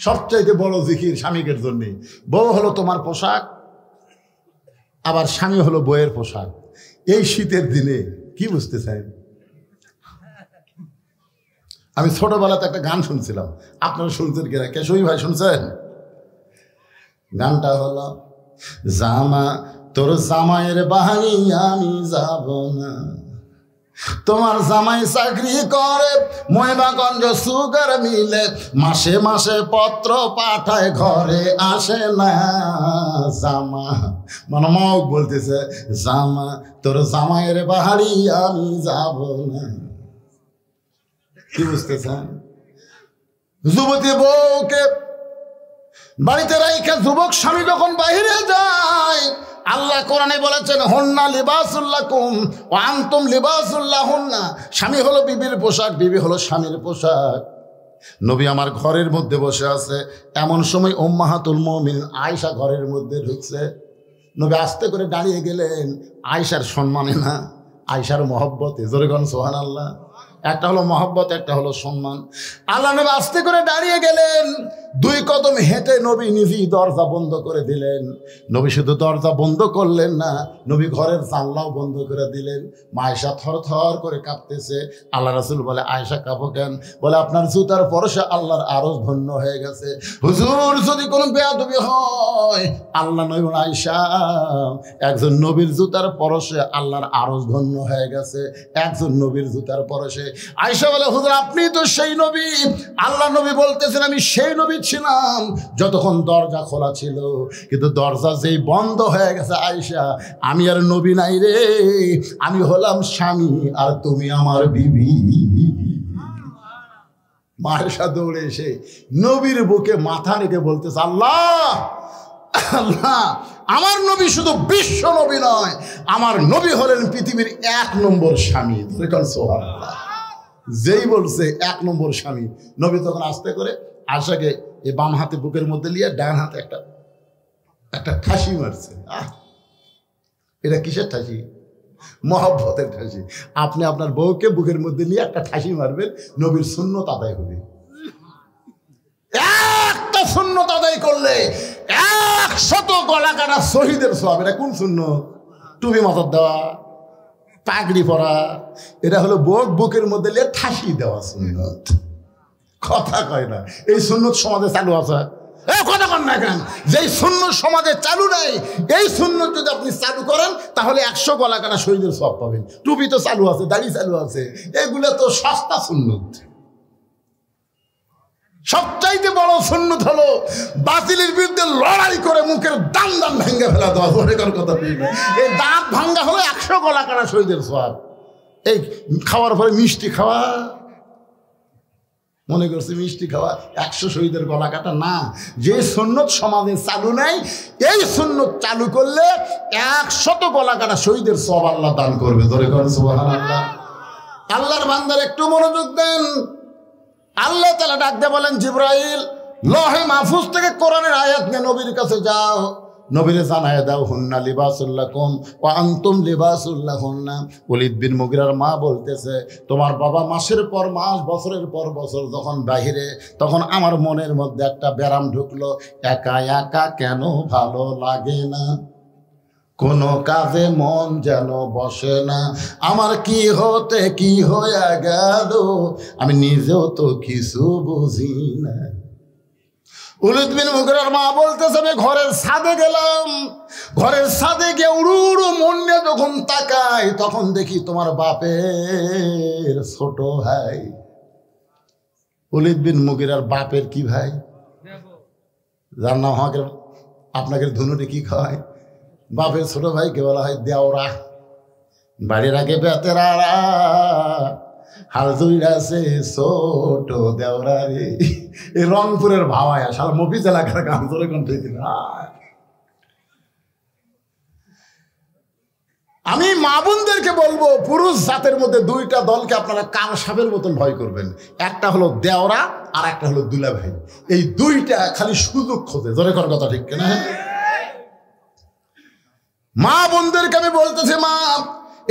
সবচাইতে বড় জিকির স্বামীকের জন্য। বউ হলো তোমার পোশাক, আবার স্বামী হলো বইয়ের পোশাক। এই শীতের দিনে কি বুঝতে চাই? আমি ছোটবেলাতে একটা গান শুনছিলাম, আপনারা শুনছেন কিনা? কেশবী ভাই শুনছেন? গানটা হলো, জামা তোর জামাইয়ের বাহানি আমি যাব না, তোমার জামাই চাকরি করে মহিমাগঞ্জ সুগার মিলে, মাসে মাসে পত্র পাঠায় ঘরে আসে না। জামা মানে মগ বলতেছে, জামা তোর জামাইয়ের বাহারি আমি যাব না। কি বুঝতেছেন? যুবতী বউকে বাড়িতে রাইখা যুবক স্বামী যখন বাহিরে যায়, আল্লাহ কোরআনে বলেছেন, হুন্না লিবাসুল লাকুম ওয়া আনতুম লিবাসুল লাহুন্না। স্বামী হলো বিবির পোশাক, বিবি হলো স্বামীর পোশাক। নবী আমার ঘরের মধ্যে বসে আছে, এমন সময় উম্মাহাতুল মুমিনিন আয়েশা ঘরের মধ্যে ঢুকছে। নবী আস্তে করে দাঁড়িয়ে গেলেন, আয়েশার সম্মানে না, আয়েশার মহব্বতে। জোরে গণ সুবহানাল্লাহ। একটা হলো মহব্বত, একটা হলো সম্মান। আল্লাহ নবী আস্তে করে দাঁড়িয়ে গেলেন, 2 কদম হেঁটে নবী নিজেই দরজা বন্ধ করে দিলেন। নবী শুধু দরজা বন্ধ করলেন না, নবী ঘরের জানলাও বন্ধ করে দিলেন। মা আয়েশা থর থর করে কাঁপতেছে। আল্লাহ রাসূল বলে, আয়েশা কাঁপো কেন? বলে, আপনার জুতার পরশে আল্লাহর আরশ ধন্য হয়ে গেছে। হুজুর, যদি কোনো বেয়াদবি হয়, আল্লাহ নবী বলে, আয়েশা একজন নবীর জুতার পরশে আল্লাহর আরশ ধন্য হয়ে গেছে, একজন নবীর জুতার পরশে। আয়েশা বলে, হুজুর আপনি তো সেই নবী। আল্লাহ নবী বলতেছেন, আমি সেই নবী ছিলাম যতক্ষণ দরজা খোলা ছিল, কিন্তু দরজা যেই বন্ধ হয়ে গেছে আয়েশা, আমি আর নবী নাই রে, আমি হলাম স্বামী আর তুমি আমার বিবি। আয়েশা দৌড়ে এসে নবীর বুকে মাথা রেখে বলতেছে, আল্লাহ আল্লাহ, আমার নবী শুধু বিশ্ব নবী নয়, আমার নবী হলেন পৃথিবীর 1 নম্বর স্বামী। সুবহানাল্লাহ। যেই বলছে 1 নম্বর স্বামী, নবী তখন আস্তে করে আয়েশাকে এই বাম হাতে বুকের মধ্যে নিয়ে ডান হাতে একটা ঠাসি মারছে। এটা কিসের ঠাসি? মহব্বতের ঠাসি। আপনি আপনার বউকে বুকের মধ্যে নিয়ে একটা ঠাসি মারবেন, নবীর সুন্নত আদায় হবে। একটা সুন্নত আদায় করলে 100 গলা কাটা শহীদের সওয়াব। এটা কোন সুন্নত? টুপি মাথার দেওয়া, পাগড়ি পরা, এটা হলো বুকের মধ্যে নিয়ে ঠাসি দেওয়া সুন্নত। কথা কয় না, এই সুন্নত সমাজে চালু আছে। কথা কন না কেন? যেই সুন্নত সমাজে চালু নাই, এই সুন্নত যদি আপনি চালু করেন তাহলে 100 গলা কাটা শহীদের সওয়াব পাবেন। টুপি তো চালু আছে, দাড়ি চালু আছে, এগুলো তো সস্তা সুন্নত। সবচাইতে বড় সুন্নত হলো বাতিলের বিরুদ্ধে লড়াই করে মুখের দান ভেঙে ফেলা দেওয়া। কথা, এই দাঁত ভাঙ্গা হলো 100 গলা কাটা শহীদের সওয়াব। এই খাওয়ার পরে মিষ্টি খাওয়া, মনে করছে মিষ্টি খাওয়া 100 শহীদের গলা কাটা না। যে সুন্নত সমাজে চালু নাই, এই সুন্নত চালু করলে 100 গলা কাটা শহীদের সওয়াব আল্লাহ দান করবে। ধরে করেন সুবহানাল্লাহ। আল্লাহর বান্দার একটু মনোযোগ দেন। আল্লাহ তাআলা ডাক দিয়ে বলেন, জিবরাইল লহে মাহফুজ থেকে কোরআনের আয়াত নিয়ে নবীর কাছে যাও। নবীরে জানায় দাও হুন্না লিবাসুল লাকুম ওয়া আনতুম লিবাসুল লাহুন্না। ওলীদ বিন মুগীরার মা বলতেছে, তোমার বাবা মাসের পর মাস বছরের পর বছর যখন বাহিরে, তখন আমার মনের মধ্যে একটা ব্যারাম ঢুকলো, একা একা কেন ভালো লাগে না, কোনো কাজে মন যেন বসে না, আমার কি হতে কি হয়ে গেল আমি নিজেও তো কিছু বুঝি না। ওলীদ বিন মুগীরার মা বলতেছে, আমি ঘরের ছাদে গেলাম, ঘরের ছাদে গিয়ে উড়ু উড়ু মন নিয়ে যখন তাকাই, তখন দেখি তোমার বাপের ছোট ভাই। ওলীদ বিন মুগীরার বাপের কি ভাই? যার নাম আমাকে আপনাকে ধনুটি কি খাওয়ায়? বাপের ছোট ভাইকে বলা হয় দেওরা। বাড়ির আগে বেতেরা হাল ধুইরাছে ছোট দেওরা রে। এই রংপুরের ভাওয়ায় সারা মফিজ এলাকার গান ধরে কোন ঠিক না। আমি মা বোনদেরকে বলবো, পুরুষ জাতের মধ্যে দুইটা দলকে আপনারা কান সাপের মতন ভয় করবেন। একটা হলো দেওরা আর একটা হলো দুলাভাই। এই দুইটা খালি সুযোগ খোঁজে। জোরে কোন কথা ঠিক কিনা? মা বোনদেরকে আমি বলতেছি, মা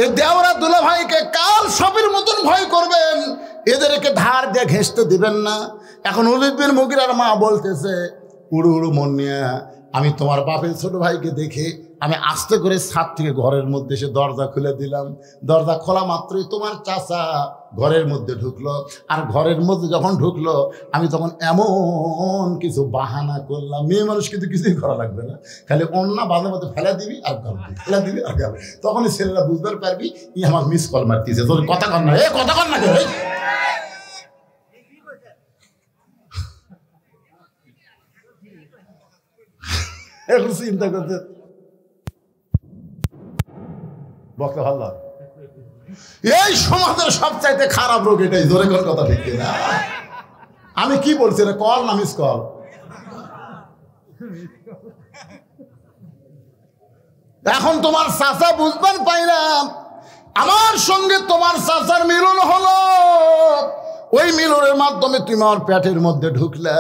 এ দেওরা দুলাভাইকে কাল সাপের মতন ভয় করবেন, এদেরকে ধার দিয়ে ঘেঁষতে দিবেন না। এখন ওলীদ বিন মুগীরার মা বলতেছে, উড়ু উড়ু মন নিয়ে আমি তোমার বাপের ছোট ভাইকে দেখে আমি আস্তে করে ছাদ থেকে ঘরের মধ্যে এসে দরজা খুলে দিলাম। দরজা খোলা মাত্রই তোমার চাচা ঘরের মধ্যে ঢুকলো। আর ঘরের মধ্যে যখন ঢুকলো, আমি তখন এমন কিছু বাহানা করলাম, মেয়ে মানুষ কিন্তু কিছুই করা লাগবে না, খালি অন্যা বাঁধে মধ্যে ফেলা দিবি আর ফেলা দিবি আর গেল। তখনই ছেলেরা বুঝতে পারবি ই আমার মিস কল মারতেছে। তোর কথা কর না, কথা কর না, একটু চিন্তা করতে বক্তা ভালো। এই সমাজের সবচাইতে খারাপ রোগ এটাই। জোরে কোন কথা ঠিক না? আমি কি বলছি রে, কল না মিস কল? এখন তোমার চাচা বুঝবেন পাই না, আমার সঙ্গে তোমার চাচার মিলন হলো। ওই মিলনের মাধ্যমে তুমি আমার পেটের মধ্যে ঢুকলে,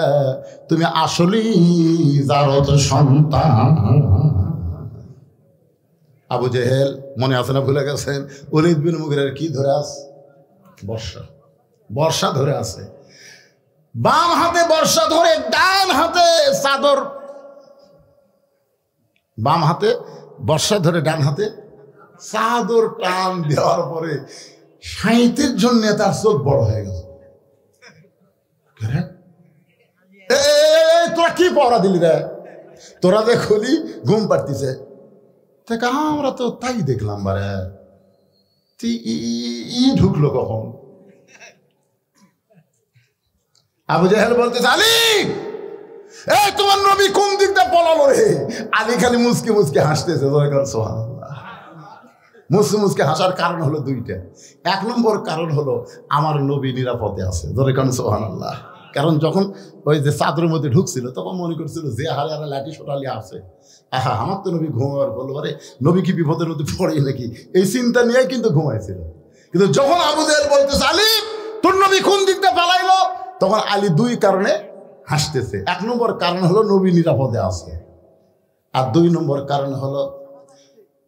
তুমি আসলেই জারদ সন্তান। আবু জেহেল মনে আছে না, ভুলে গেছেন? ওলীদ বিন মুগীরার কি ধরে আছে? বর্ষা। বর্ষা ধরে আছে। বাম হাতে বর্ষা ধরে, ডান হাতে চাদর। বাম হাতে বর্ষা ধরে, ডান হাতে চাদর টান দেওয়ার পরে 37 জন্য তার চোখ বড় হয়ে গেছে। তোরা কি পড়া দিলি রে? তোরা যে খুলি ঘুম পাড়তিছে, আমরা তো তাই দেখলাম। বারে ই ঢুকলো কখন? আবু জেহেল বলতেছে, আলী এই তোমার নবী কোন দিকটা পলালো রে? আলী খালি মুসকে মুসকে হাসতেছে। সুবহানাল্লাহ। মুসকে মুসকে হাসার কারণ হলো দুইটা। এক নম্বর কারণ হলো আমার নবী নিরাপদে আছে। ধরে কারণ সুবহানাল্লাহ। কারণ যখন ওই যে চাদরের মধ্যে ঢুকছিল, তখন মনে করছিল যে হারে হারে লাঠি সোটালি আছে, আহা আমার তো নবী ঘুমাবার বলবো, আরে নবী কি বিপদের মধ্যে পড়ে নাকি, এই চিন্তা নিয়ে কিন্তু ঘুমাইছিল। কিন্তু যখন আবু জেহেল বলতেছে, আলী তোর নবী কোন দিকটা পালাইলো, তখন আলী দুই কারণে হাসতেছে। এক নম্বর কারণ হলো নবী নিরাপদে আছে, আর দুই নম্বর কারণ হলো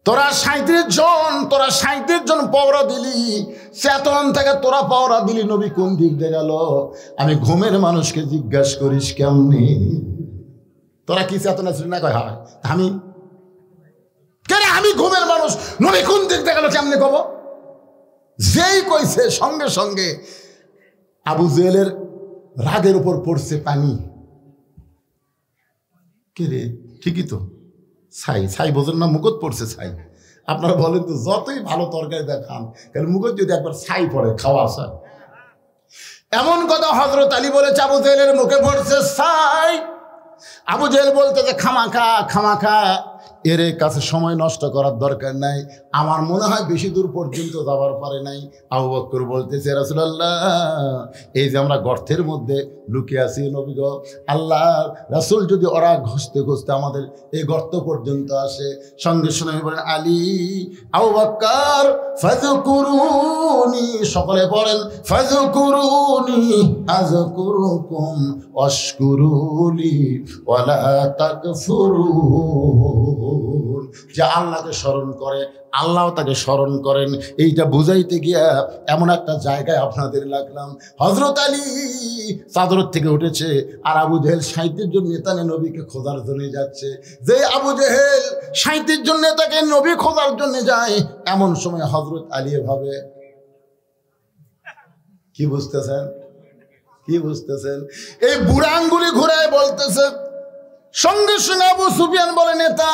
তোরা 37 জন পাওরা দিলি, চেতন থেকে তোরা পাওরা দিলি, নবী কোন দিক দিয়ে গেল? আমি ঘুমের মানুষকে জিজ্ঞাসা করিস কেমনি? তোরা কি চেতনা ছিল না? কয় হয় আমি কেন, আমি ঘুমের মানুষ, নবী কোন দিক দিয়ে গেল কেমনি কব? যেই কইছে সঙ্গে সঙ্গে আবু জেহেলের রাগের উপর পড়ছে পানি। কে রে? ঠিকই তো, ছাই বোঝেন না, মুকুট পড়ছে ছাই। আপনারা বলেন তো, যতই ভালো তরকারি দেখান, কারণ মুকুট যদি একবার ছাই পড়ে খাওয়া আসা। এমন কথা হযরত আলী বলেছে, আবু জেহেলের মুখে পড়ছে ছাই। আবু জেহেল বলতে যে খামাখা এর কাছে সময় নষ্ট করার দরকার নাই। আমার মনে হয় বেশি দূর পর্যন্ত যাওয়ার পারে নাই। আবু বকর বলতেছে, রাসূলুল্লাহ, এই যে আমরা গর্তের মধ্যে লুকিয়ে আছি নবী গো, আল্লাহ রাসূল যদি ওরা ঘুষতে ঘুষতে আমাদের এই গর্ত পর্যন্ত আসে, সঙ্গে সঙ্গে বলেন, আলী, আবু বকর, ফাযকুরুনি, সকলে বলেন, ফাযকুরুনি আযকুরুকুম ওয়াশকুরুলি ওয়ালা তাকফুরুন। যে আল্লাহকে স্মরণ করে আল্লাহ তাকে স্মরণ করেন, এইটা বুঝাইতে গিয়া এমন একটা জায়গায় আপনাদের লাগলাম। হযরত আলী চাদর থেকে উঠেছে, আর আবু জেহেল 37 জন নেতা নিয়ে নবীকে খোঁজার জন্য যাচ্ছে। যে আবু জেহেল 37 জন নেতাকে নবী খোঁজার জন্য যায়, এমন সময় হযরত আলী ভাবে, কি বুঝতেছেন, কি বুঝতেছেন? এই বুড়া আঙ্গুলি ঘুরায় বলতেছে। সঙ্গে সঙ্গে আবু সুফিয়ান বলে, নেতা,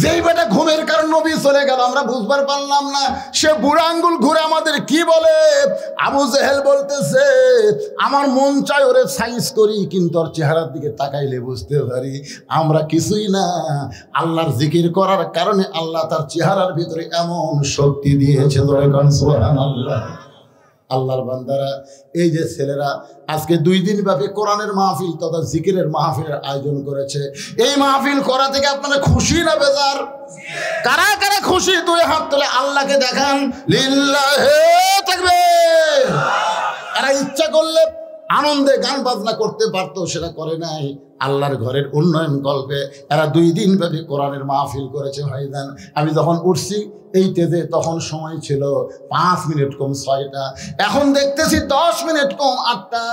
যেই বেটা ঘুমের কারণ নবী চলে গেল, আমরা বুঝবার পারলাম না, সে বুড়া আঙ্গুল ঘুরে আমাদের কি বলে? আবু জেহেল বলতেছে, আমার মন চায় ওরে সাইজ করি, কিন্তু ওর চেহারার দিকে তাকাইলে বুঝতে পারি আমরা কিছুই না। আল্লাহর জিকির করার কারণে আল্লাহ তার চেহারার ভিতরে এমন শক্তি দিয়েছে। সুবহানাল্লাহ। আল্লাহর বান্দারা, এই যে ছেলেরা আজকে 2 দিন ব্যাপী কোরআনের মাহফিল তথা জিকিরের মাহফিলের আয়োজন করেছে, এই মাহফিল করা থেকে আপনারা খুশি না বেজার? কারা কারা খুশি? 2 হাত তুলে আল্লাহকে দেখান। লিল্লাহি তাকবীর। এরা ইচ্ছা করলে আনন্দে গান বাজনা করতে পারতো, সেটা করে নাই। আল্লাহর ঘরের উন্নয়ন কল্পে এরা 2 দিন ব্যাপী কোরআনের মাহফিল করেছে। ভাইজান, আমি যখন উঠছি এই তেজে, তখন সময় ছিল 5 মিনিট কম 6টা, এখন দেখতেছি 10 মিনিট কম 8টা।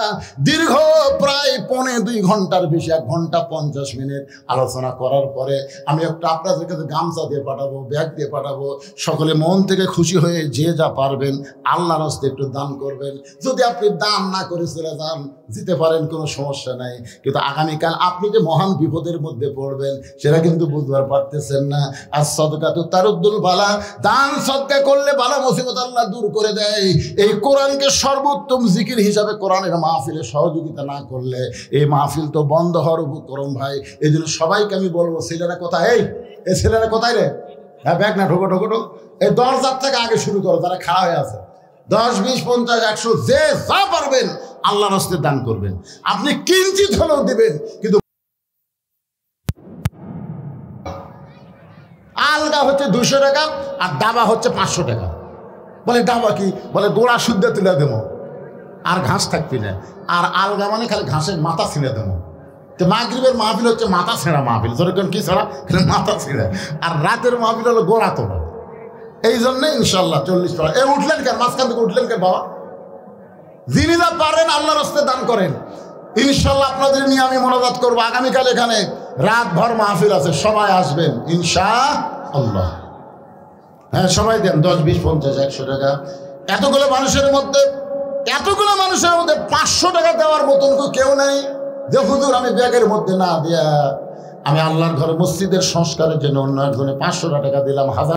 দীর্ঘ প্রায় 2.25 ঘন্টার বেশি, 1 ঘন্টা 50 মিনিট আলোচনা করার পরে আমি একটা আপনাদের কাছে গামছা দিয়ে পাঠাবো, ব্যাগ দিয়ে পাঠাবো। সকলে মন থেকে খুশি হয়ে যে যা পারবেন আল্লাহর রাস্তায় একটু দান করবেন। যদি আপনি দান না করে চলে যান, যেতে পারেন, কোনো সমস্যা নাই, কিন্তু আগামীকাল আপনি যে মহান বিপদের মধ্যে পড়বেন সেটা কিন্তু বুঝবার পারতেছেন না। আর সদকাতু তারুদ্দুল বালা, দান সদকা করলে বালা মুসিবত আল্লাহ দূর করে দেয়। এই কোরআনকে সর্বোত্তম জিকির হিসাবে কোরআনের মাহফিলে সহযোগিতা না করলে এই মাহফিল তো বন্ধ হওয়ার উপক্রম ভাই। এই জন্য সবাইকে আমি বলবো, ছেলেরা কোথায়? এই ছেলেরা কোথায় রে? হ্যাঁ, ব্যাগ না, ঢোকো ঢোকো ঢোক। এই দরজার থেকে আগে শুরু করো, যারা খাড়া হয়ে আছে। 10, 20, 50, 100 যে যা পারবেন আল্লাহর রাস্তায় দান করবেন। আপনি কিঞ্চিত হলেও দিবেন, কিন্তু আলগা হচ্ছে 200 টাকা আর দাবা হচ্ছে 500 টাকা। বলে দাবা কি? বলে গোড়া শুদ্ধ তুলে দেবো, আর ঘাস থাকবি না। আর আলগা মানে খালি ঘাসের মাথা ছিঁড়ে দেবো। তো মাগরিবের মাহফিল হচ্ছে মাথা ছেঁড়া মাহফিল, যেরকম কি ছাড়া, মাথা ছিঁড়ে। আর রাতের মাহফিল হলো গোড়া তোলা। এই জন্যে ইনশাল্লাহ 40 টাকা। এ উঠলেন কেন? মাঝখান থেকে উঠলেন কেন বাবা? যিনি যা পারেন আল্লাহর রাস্তায় দান করেন। ইনশাল্লাহ আপনাদের নিয়ে আমি মোনাজাত করবো। আগামীকাল এখানে রাতভর মাহফিল আছে, সবাই আসবেন ইনশাআল্লাহ। হ্যাঁ, সবাই দেন 10, 20, 50, 100 টাকা। এতগুলো মানুষের মধ্যে 500 টাকা দেওয়ার মতন কেউ নেই যে হুজুর আমি ব্যাগের মধ্যে না দিয়া আমি আল্লাহর ঘরে মসজিদের সংস্কারের জন্য অন্য একজনে 500 টাকা দিলাম।